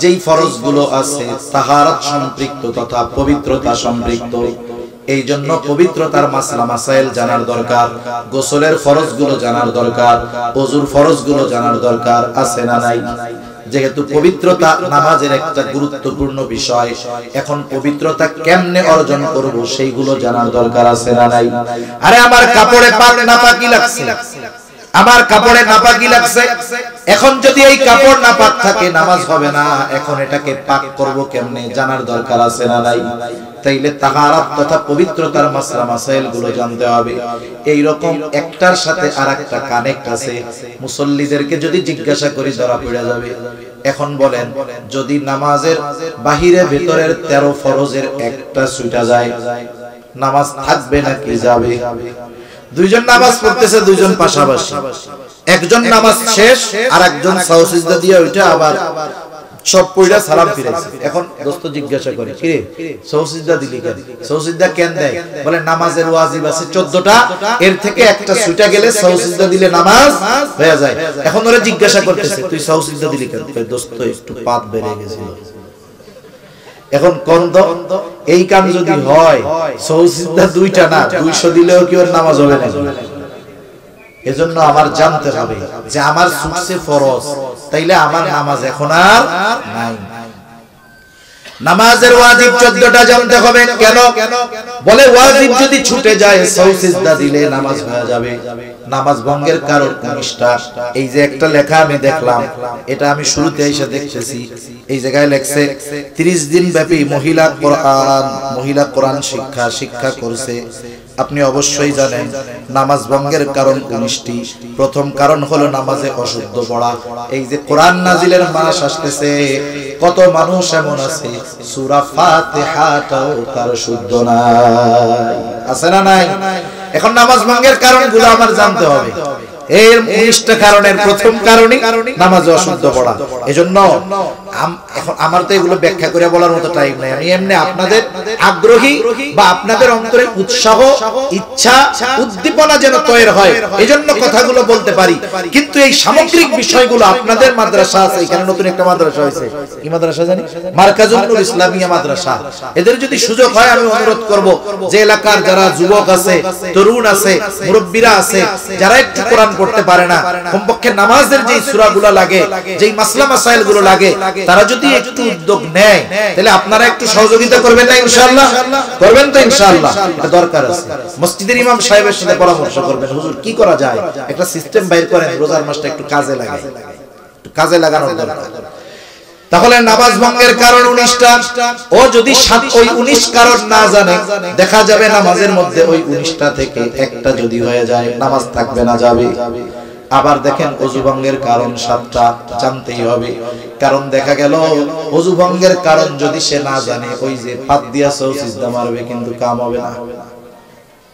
যেই ফরজগুলো আছে তাহারাত সম্পৃক্ত তথা পবিত্রতা সম্পৃক্ত। এই জন্য পবিত্রতার মাসলা মাসাইল জানার দরকার, গোসলের ফরজগুলো জানার দরকার, ওযুর ফরজগুলো জানার দরকার, আছে না নাই? যেহেতু পবিত্রতা নামাজের একটা গুরুত্বপূর্ণ বিষয়, এখন পবিত্রতা কেমনে অর্জন করব সেইগুলো জানার দরকার, আছে না নাই? আরে আমার কাপড়ে পাক নাপাকি লাগছে, আমার কাপড়ে নাপাকি লাগছে, এখন যদি এই কাপড় নাপাক থাকে নামাজ হবে না। এখন এটাকে পাক করব কেমনে জানার দরকার, আছে না নাই? তাইলে তাহারাত তথা পবিত্রতার মাসলা মাসাইল গুলো জানতে হবে। এই রকম একটার সাথে আরেকটা কানেক্ট আছে। মুসল্লিদেরকে যদি জিজ্ঞাসা করি ধরা পড়ে যাবে। এখন বলেন, যদি নামাজের বাহিরে ভেতরের 13 ফরজের একটা ছুটা যায়, নামাজ থাকবে নাকি যাবে? দুইজন নামাজ পড়তেছে, দুইজন পাশাপাশি, একজন নামাজ শেষ আর একজন সাজদা দিয়ে ওইটা আবার সব পড়া সালাম ফিরাইছে। এখন দোস্ত জিজ্ঞাসা করে, কি রে সাজদা দিলি কেন? সাজদা কেন দেয়? বলে নামাজের ওয়াজিব আছে 14টা, এর থেকে একটা ছুটা গেলে সাজদা দিলে নামাজ হয়ে যায়। এখন ওরা জিজ্ঞাসা করতেছে, তুই সাজদা দিলি কেন? দোস্ত একটু পাত বেড়ে গেছিল। এখন কন্দ এই কাম যদি হয়, সাজদা 2টা না 200 দিলেও কি ওর নামাজ হবে না? এজন্য আমার জানতে হবে যে আমার সুকসে ফরজ, তাইলে আমার নামাজ এখন আর নাই। নামাজের ওয়াজিব 14টা জানতে হবে। কেন? বলে ওয়াজিব যদি ছুটে যায় সাজদা দিলে নামাজ হয়ে যাবে। নামাজ ভঙ্গের কারণ 19টা। এই যে একটা লেখা আমি দেখলাম, এটা আমি শুরুতে এসে দেখতেছি, এই জায়গায় লেখছে 30 দিন ব্যাপী মহিলা কোরআন শিক্ষা করছে। আপনি অবশ্যই জানেন নামাজ ভঙ্গের কারণ 19টি। প্রথম কারণ হলো নামাজে অশুদ্ধ পড়া। এই যে কোরআন নাজিলের মাস আসতেছে, কত মানুষ এমন আছে সূরা ফাতিহাটাও তার শুদ্ধ নাই, আছে না নাই? এখন নামাজ ভঙ্গের কারণগুলো আমার জানতে হবে। এর 19টা কারণের প্রথম কারণই নামাজে অশুদ্ধ পড়া। এজন্য এখন আমার তো এগুলো ব্যাখ্যা করে বলার মতো টাইম নাই। আমি এমনি আপনাদের আগ্রহী বা আপনাদের অন্তরে উৎসাহ, ইচ্ছা, উদ্দীপনা যেন তৈরি হয়, এজন্য কথাগুলো বলতে পারি। কিন্তু এই সামগ্রিক বিষয়গুলো আপনাদের মাদ্রাসা আছে, এখানে নতুন একটা মাদ্রাসা হয়েছে, কি মাদ্রাসা জানি? মারকাজুল নূর ইসলামিয়া মাদ্রাসা। এদের যদি সুযোগ হয় আমি অনুরোধ করব যে এলাকার যারা যুবক আছে, তরুণ আছে, মুরব্বীরা আছে, যারা একটু কোরআন পড়তে পারে না, কমপক্ষে নামাজের যে সূরাগুলো লাগে, যেই মাসলা মাসাইল গুলো লাগে, তারা যদি একটু উদ্যোগ নেয় তাহলে আপনারা একটু সহযোগিতা করবেন না ইনশাআল্লাহ? করবেন তো ইনশাআল্লাহ? এটা দরকার আছে। মসজিদের ইমাম সাহেবের সাথে পরামর্শ করবেন, হুজুর কি করা যায়, একটা সিস্টেম বাইর করেন, রোজার মাসটা একটু কাজে লাগানোর দরকার। তাহলে নামাজ ভঙ্গের কারণ 19টা। ও যদি ওই 19 কারণ না জানে, দেখা যাবে নামাজের মধ্যে ওই 19টা থেকে একটা যদি হয়ে যায় নামাজ থাকবে না, যাবে। আবার দেখেন ওযু ভঙ্গের কারণ 7টা, জানতেই হবে। কারণ দেখা গেল ওযু ভঙ্গের কারণ যদি সে না জানে, ওই যে পাত দিয়া সিজদা মারবে, কিন্তু কাম হবে না।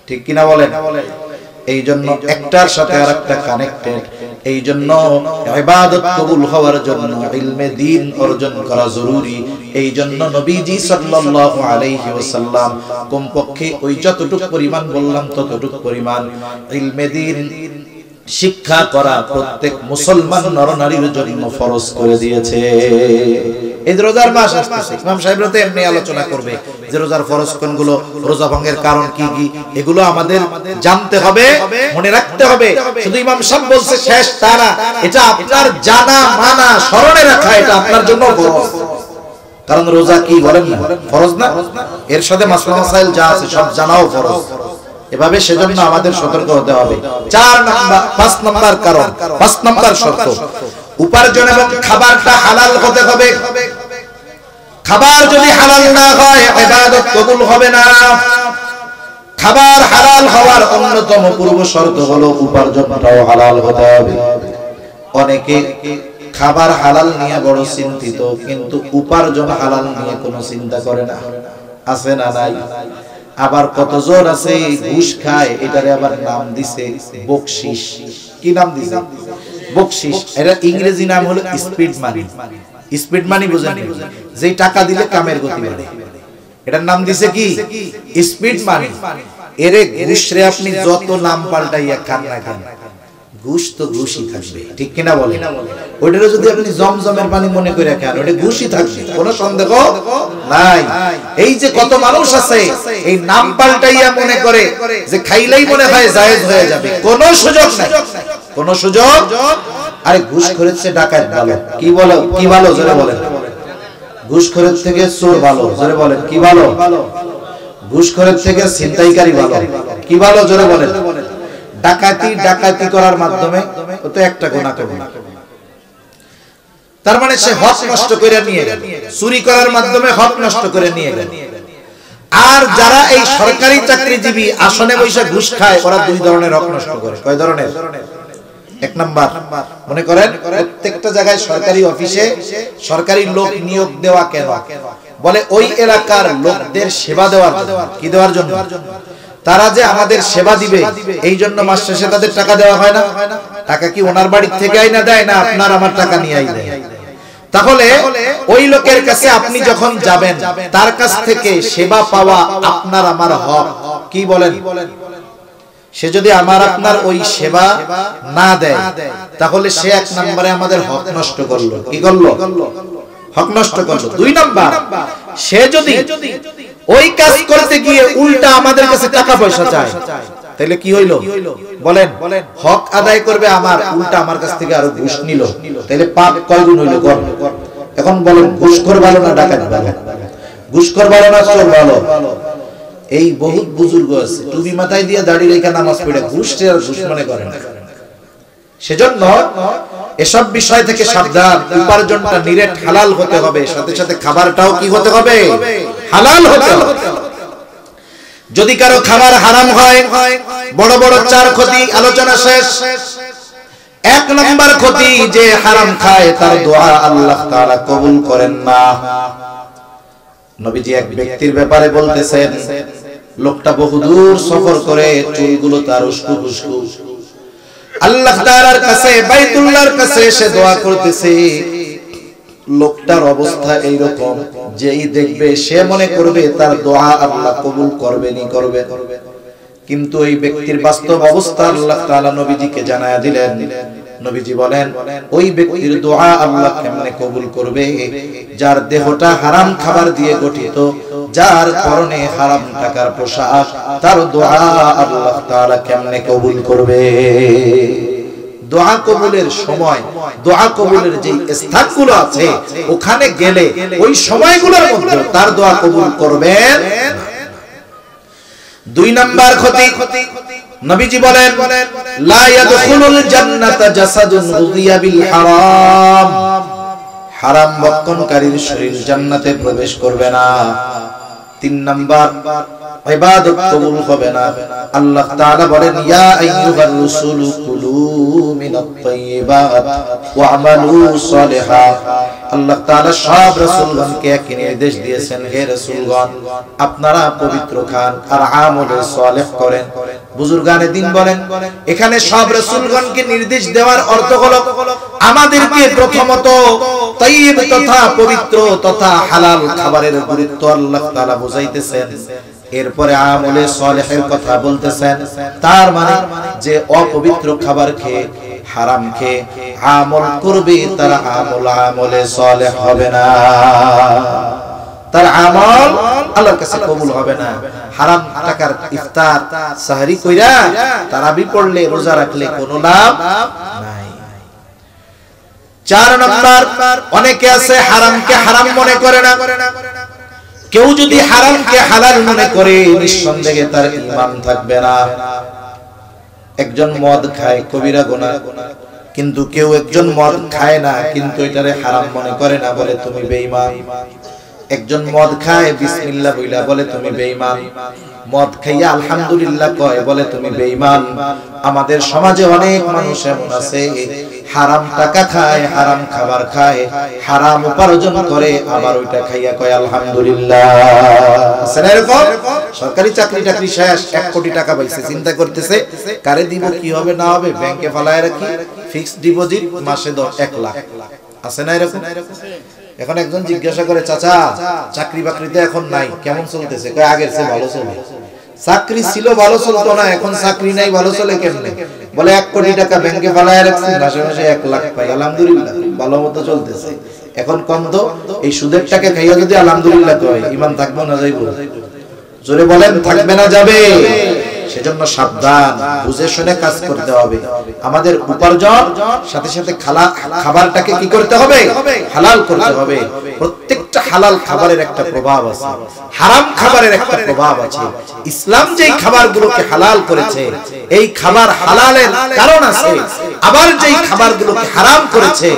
ঠিক কিনা বলেন? এই জন্য একটার সাথে আরেকটা কানেক্টেড। এই জন্য ইবাদত কবুল হওয়ার জন্য ইলমে দ্বীন অর্জন করা জরুরি। এই জন্য নবীজি সাল্লাল্লাহু আলাইহি ওয়াসাল্লাম কমপক্ষে ওই যতটুকু পরিমাণ বললাম ততটুকু পরিমাণ ইলমে দ্বীন শিক্ষা করা প্রত্যেক মুসলমান নরনারীর জন্য ফরজ করে দিয়েছে। এই রোজার মাস আসছে, ইমাম সাহেবরা তো এমনি আলোচনা করবে যে রোজার ফরজ কোনগুলো, রোজা ভঙ্গের কারণ কি কি, এগুলো আমাদের জানতে হবে, মনে রাখতে হবে। শুধু ইমাম সাহেব বলছে শেষ তা না, এটা আপনার জানা, মানা, স্মরণে রাখা এটা আপনার জন্য ফরজ। কারণ রোজা কি বলেন না, ফরজ না? এর সাথে মাসলা মাসাইল যা আছে সব জানাও ফরজ। এভাবে সেজন্য আমাদের সতর্ক হতে হবে। 5 নাম্বার কারণ, 5 নাম্বার শর্ত, উপার্জন এবং খাবারটা হালাল হতে হবে। খাবার যদি হালাল না হয় ইবাদত কবুল হবে না। খাবার হালাল হওয়ার অন্যতম পূর্ব শর্ত হলো উপার্জনটাও হালাল হতে হবে। অনেকে খাবার হালাল নিয়ে বড় চিন্তিত, কিন্তু উপার্জন হালাল নিয়ে কোনো চিন্তা করে না। আছে না নাই? আবার কতজন আছে ঘুষ খায়, এটারে আবার নাম দিছে বকশিশ। কি নাম দিছে? বকশিশ। এটা ইংরেজি নাম হলো স্পিড মানি। স্পিড মানি বুঝেন? যে টাকা দিলে কামের গতি বাড়ে, এটার নাম দিছে কি? স্পিড মানি। এরে ঘুষরে আপনি যত নাম পাল্টাইয়া খান না কেন, ঘুষ তো ঘুষই থাকবে। ঠিক কিনা বলেন? ওইটারে যদি আপনি জমজমের পানি মনে করে খান, ওটা ঘুষই থাকবে, কোনো সন্দেহ নাই। এই যে কত মানুষ আছে এই নাম পাল্টাইয়া মনে করে যে খাইলেই মনে হয় জায়েজ হয়ে যাবে, কোনো সুযোগ নাই, কোনো সুযোগ। আরে ঘুষখোরের চেয়ে ডাকাত ভালো। কি বলো? কি ভালো জোরে বলেন? ঘুষখোরের থেকে চোর ভালো, জোরে বলেন? কি ভালো? ঘুষখোরের থেকে ছিনতাইকারী ভালো। কি ভালো? জোরে বলেন? ডাকাতি করার মাধ্যমে ও তো একটা গুনাহ করবে, তার মানে সে হক নষ্ট করে নিয়ে গেল। চুরি করার মাধ্যমে হক নষ্ট করে নিয়ে গেল। আর যারা এই সরকারি চাকরিজীবী আসনে বসে ঘুষ খায়, ওরা 2 ধরনের হক নষ্ট করে। কয় ধরনের? 1 নাম্বার, মনে করেন প্রত্যেকটা জায়গায় সরকারি অফিসে সরকারি লোক নিয়োগ দেওয়া কেন? বলে ওই এলাকার লোকদের সেবা দেওয়ার জন্য। কি দেওয়ার জন্য? তারা যে আমাদের সেবা দিবে, এই জন্য মাস শেষে তাদের টাকা দেওয়া হয় না। টাকা কি ওনার বাড়ির থেকে আইনা দেয় না আপনার আমার টাকা নিয়ে আই দেয়? তাহলে ওই লোকের কাছে আপনি যখন যাবেন, তার কাছ থেকে সেবা পাওয়া আপনার আমার হক। কি বলেন? সে যদি আমার আপনার ওই সেবা না দেয়, তাহলে সে 1 নম্বরে আমাদের হক নষ্ট করলো। কি করলো? হক নষ্ট করলো। 2 নাম্বার, সে যদি ওই কাজ করতে গিয়ে উল্টা আমাদের কাছে টাকা পয়সা চায়, তাহলে কি হইলো? বলেন? হক আদায় করবে আমার, উল্টা আমার কাছ থেকে আরো ঘুষ নিল, তাহলে পাপ কয় গুণ হইলো? এখন বলেন ঘুষখোর ভালো না ডাকাত ভালো? ঘুষখোর ভালো না চোর ভালো? এই বহুত বুজুর্গ আছে টুপি মাথায় দিয়ে দাড়ি রেখে নামাজ পড়ে ঘুষে আর ঘুষ মনে করে না। সেজন্য এসব বিষয় থেকে সাবধান। উপার্জনটা নিরেট হালাল হতে হবে, সাথে সাথে খাবারটাও কি হতে হবে? হালাল হতে হবে। যদি কারো খাবার হারাম হয়, বড় বড় 4 ক্ষতি আলোচনা শেষ। 1 নাম্বার ক্ষতি, যে হারাম খায় তার দোয়া আল্লাহ তাআলা কবুল করেন না। নবীজি এক ব্যক্তির ব্যাপারে বলতেছেন, লোকটা বহুদূর সফর করে, চুলগুলো তার উস্কু খুস্কু, আল্লাহ তাআলার কাছে বাইতুল্লাহর কাছে এসে দোয়া করতেছে। লোকটার অবস্থা এইরকম, যেই দেখবে সে মনে করবে তার দোয়া আল্লাহ কবুল করবেনই করবেন। কিন্তু এই ব্যক্তির বাস্তব অবস্থা আল্লাহ তাআলা নবীজিকে জানায়া দিলেন। নবীজি বলেন, ওই ব্যক্তির দোয়া আল্লাহ কেমনে কবুল করবে? যার দেহটা হারাম খাবার দিয়ে গঠিত, যার পরনে হারাম টাকার পোশাক, তার দোয়া আল্লাহ তাআলা কেমনে কবুল করবে? দোয়া কবুলের সময়, দোয়া কবুলের যে স্থানগুলো আছে, ওখানে গেলে ওই সময়গুলোর মধ্যে তার দোয়া কবুল করবেন। 2 নাম্বার ক্ষতি, নবীজি বলেন, লা ইয়াদখুলুল জান্নাতা জাসাদুন গুযিয়া বিল হারাম। হারাম ভক্ষণকারীর শরীর জান্নাতে প্রবেশ করবে না। 3 নাম্বার, ইবাদত কবুল হবে না। আল্লাহ তাআলা বলেন, ইয়া আইয়ুহার রাসূলু কুলু মিনাত তাইয়্যিবাত ওয়া আমালু সালিহা। আল্লাহ তাআলা সব রাসূলগণকে একই নির্দেশ দিয়েছেন, হে রাসূলগণ আপনারা পবিত্র খান আর আমলে সালেহ করেন। বুজুর্গানে দিন বলেন, এখানে সব রাসূলগণকে নির্দেশ দেওয়ার অর্থ হলো আমাদেরকে প্রথমত তাইয়্যিব তথা পবিত্র তথা হালাল খাবারের গুরুত্ব আল্লাহ তাআলা বুঝাইতেছেন। এরপরে আমলে সালেহের কথা বলতেছেন। তার মানে যে অপবিত্র খাবার খেয়ে হারাম খেয়ে আমল করবে তার আমলে সালেহ হবে না, তার আমল আল্লাহর কাছে কবুল হবে না। হারাম টাকার ইফতার সাহরি কইরা তারাবি পড়লে রোজা রাখলে কোনো লাভ নাই। 4 নাম্বার, অনেকে আছে হারামকে হারাম মনে করে না। কেউ যদি হারামকে হালাল মনে করে নিঃসন্দেহে তার ঈমান থাকবে না। একজন মদ খায় কবিরা গুনাহ, কিন্তু কেউ একজন মদ খায় না কিন্তু এটারে হারাম মনে করে না, বলে তুমি বেঈমান। একজন মদ খায় বিসমিল্লাহ বইলা বলে তুমি বেঈমান, মদ খাইয়া আলহামদুলিল্লাহ কয় বলে তুমি বেঈমান। আমাদের সমাজে অনেক মানুষ এমন আছে হারাম টাকা খায়, হারাম খাবার খায়, হারাম উপার্জন করে, আবার ওইটা খাইয়া কয় আলহামদুলিল্লাহ। সরকারি চাকরি শেষ, 1 কোটি টাকা পাইছে, চিন্তা করতেছে কারে দিব, কি হবে না হবে, ব্যাংকে ফালায় রাখি, ফিক্সড ডিপোজিট মাসে 1 লাখ। আছে না এরকম? এখন একজন জিজ্ঞাসা করে, চাচা চাকরি বাকরিতে এখন নাই, কেমন চলতেছে? কয় আগের চেয়ে ভালো চলে। চাকরি ছিল ভালো চলতো না, এখন চাকরি নাই, ভালো চলে কেমনে? বলে 1 কোটি টাকা ব্যাংকে ফালায় রাখছি, মাসে মাসে 1 লাখ পাই, আলহামদুলিল্লাহ ভালো মতো চলতেছে। এখন কোন তো এই সুদের টাকা খাইয়া যদি আলহামদুলিল্লাহ কয়, ঈমান থাকবে না যাইবো? জোরে বলেন, থাকবে না যাবে? সেজন্য সাবধান, বুঝে শুনে কাজ করতে হবে। আমাদের উপার্জন সাথে সাথে খাবারটাকে কি করতে হবে? হালাল করতে হবে। প্রত্যেকটা হালাল খাবারের একটা প্রভাব আছে, হারাম খাবারের একটা প্রভাব আছে। ইসলাম যেই খাবারগুলোকে হালাল করেছে এই খাবার হালালের কারণ আছে, আবার যেই খাবারগুলোকে হারাম করেছে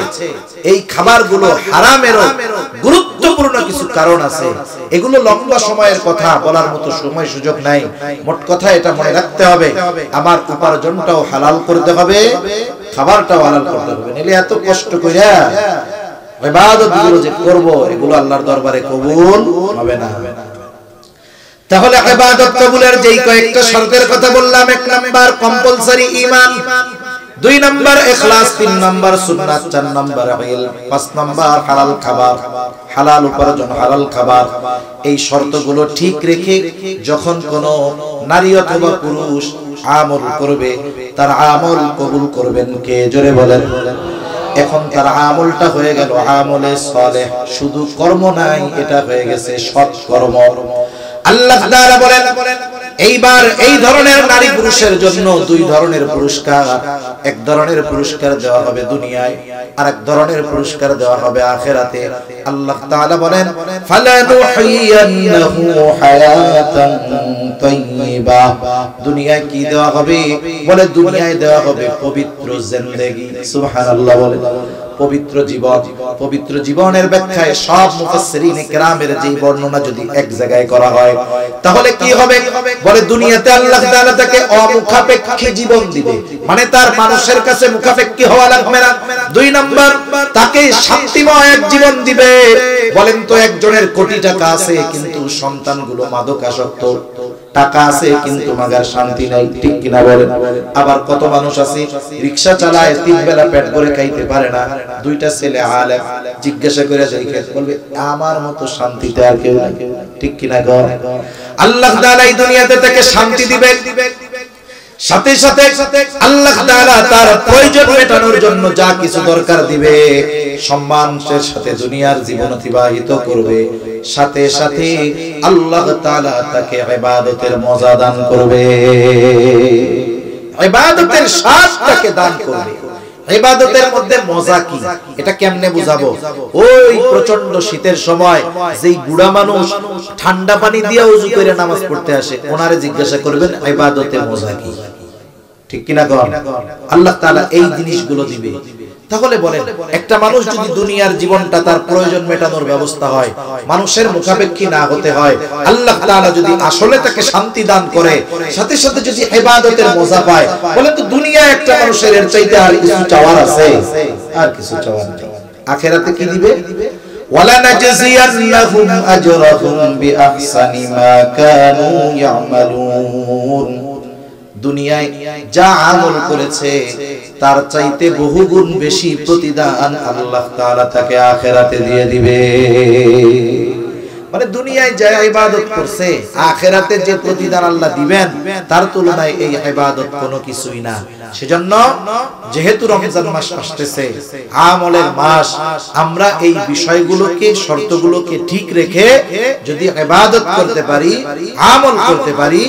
এই খাবারগুলো হারামেরও গুরুত্বপূর্ণ কিছু কারণ আছে। এগুলো লম্বা সময়ের কথা, বলার মতো সময় সুযোগ নাই। মোট কথা এটা মনে রাখতে হবে, আমার উপার্জনটাও হালাল করতে হবে, খাবারটাও হালাল করতে হবে। নইলে এত কষ্ট কইরা ইবাদতগুলো যে করব এগুলো আল্লাহর দরবারে কবুল হবে না। তাহলে ইবাদত কবুলের যেই কয়েকটা শর্তের কথা বললাম, 1 নাম্বার কম্পালসরি ঈমান, 2 নাম্বার ইখলাস, 3 নাম্বার সুন্নাত, 4 নাম্বার ইলম, 5 নাম্বার হালাল খাবার, হালাল উপার্জন, হালাল খাবার। এই শর্তগুলো ঠিক রেখে যখন কোন নারী অথবা পুরুষ আমল করবে তার আমল কবুল করবেন কে? জোরে বলেন। এখন তার আমলটা হয়ে গেল আমলে সালেহ, শুধু কর্ম নাই, এটা হয়ে গেছে সৎ কর্ম। আল্লাহ তাআলা বলেন, এইবার এই ধরনের নারী পুরুষের জন্য 2 ধরনের পুরস্কার। 1 ধরনের পুরস্কার দেওয়া হবে দুনিয়ায়, আর 1 ধরনের পুরস্কার দেওয়া হবে আখিরাতে। আল্লাহ তাআলা বলেন, ফালানুহিয়ান্নাহু হায়াতান তাইয়্যিবা। দুনিয়ায় কি দেওয়া হবে? বলে দুনিয়ায় দেওয়া হবে পবিত্র জিন্দেগি। সুবহানাল্লাহ বলে, পবিত্র জীবন। পবিত্র জীবনের ব্যাখ্যায় সব মুফাসসিরিন কেরামের যে বর্ণনা যদি এক জায়গায় করা হয় তাহলে কি হবে? বলে দুনিয়াতে আল্লাহ তাআলা তাকে অমুখাপেক্ষী জীবন দিবে, মানে তার মানুষের কাছে মুখাপেক্ষী হওয়া লাগবে না। 2 নাম্বার, তাকে শান্তিময় এক জীবন দিবে। বলেন তো, একজনের কোটি টাকা আছে কিন্তু সন্তানগুলো মাদকাসক্ত, টাকা আছে কিন্তু মাগার শান্তি নাই, ঠিক কিনা বলেন? আবার কত মানুষ আছে রিকশা চালায়, 3 বেলা পেট ভরে খাইতে পারে না, 2টা ছেলে আলেম, জিজ্ঞাসা করে যাই বলবে আমার মতো শান্তিতে আর কেউ নাই, ঠিক কিনা গো? আল্লাহ তাআলা এই দুনিয়াতে তাকে শান্তি দিবে, সাথে সাথে আল্লাহ তাআলা তার প্রয়োজন মেটানোর জন্য যা কিছু দরকার দিবে, সম্মানের সাথে দুনিয়ার জীবন অতিবাহিত করবে, সাথে সাথে আল্লাহ তাআলা তাকে ইবাদতের মজা দান করবে, ইবাদতের স্বাদ তাকে দান করবে। ইবাদতের মধ্যে মজা কি এটা কেমনে বুঝাবো? ওই প্রচন্ড শীতের সময় যেই বুড়া মানুষ ঠান্ডা পানি দিয়ে ওযু করে নামাজ পড়তে আসে, ওনারে জিজ্ঞাসা করবেন ইবাদতের মজা কি, ঠিক কিনা গো? আল্লাহ তাআলা এই জিনিসগুলো দিবে। তাহলে বলেন, একটা মানুষ যদি দুনিয়ার জীবনটা তার প্রয়োজন মেটানোর ব্যবস্থা হয়, মানুষের মুখাপেক্ষী না হতে হয়, আল্লাহ তাআলা যদি আসলে তাকে শান্তি দান করে, সাথে সাথে যদি ইবাদতের মজা পায়, বলেন তো দুনিয়ায় একটা মানুষের এর চাইতে আর কিছু চাওয়ার আছে? আর কিছু চাওয়ার নেই। আখিরাতে কি দিবে? ওয়ালা নাজজিয়ান্নাহুম আজরাহুম বিআহসানি মা কানু ইয়ামালুন। দুনিয়ায় যা আমল করেছে তার চাইতে বহুগুণ বেশি প্রতিদান আল্লাহ তাআলা তাকে আখিরাতে দিয়ে দিবে। মানে দুনিয়ায় যা ইবাদত করছে, আখিরাতে যে প্রতিদান আল্লাহ দিবেন তার তুলনায় এই ইবাদত কোনো কিছুই না। সেজন্য যেহেতু রমজান মাস আসতেছে, আমলের মাস, আমরা এই বিষয়গুলোকে, শর্তগুলোকে ঠিক রেখে যদি ইবাদত করতে পারি, আমল করতে পারি,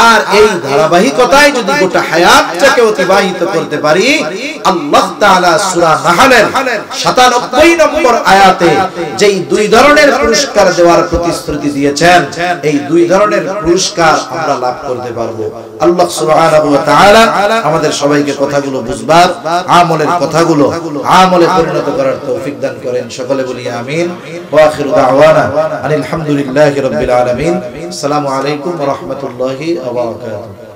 আর এই ধারাবাহিকতায় যদি গোটা হায়াতটাকে অতিবাহিত করতে পারি, আল্লাহ তাআলা সূরা নাহলের ৯৭ নম্বর আয়াতে যেই দুই ধরনের পুরস্কার দেওয়ার প্রতিশ্রুতি দিয়েছেন, এই দুই ধরনের পুরস্কার আমরা লাভ করতে পারবো। আল্লাহ সুবহানাহু ওয়া তাআলা আমাদের সবাইকে কথাগুলো বুঝবার, আমলের কথাগুলো আমলে পরিণত করার তৌফিক দান করেন। সকলে বলি আমিন। ওয়া আখিরু দাওয়ানা আলহামদুলিল্লাহি রাব্বিল আলামিন। আসসালামু আলাইকুম ওয়া রাহমাতুল্লাহি ওয়া বারাকাতুহু।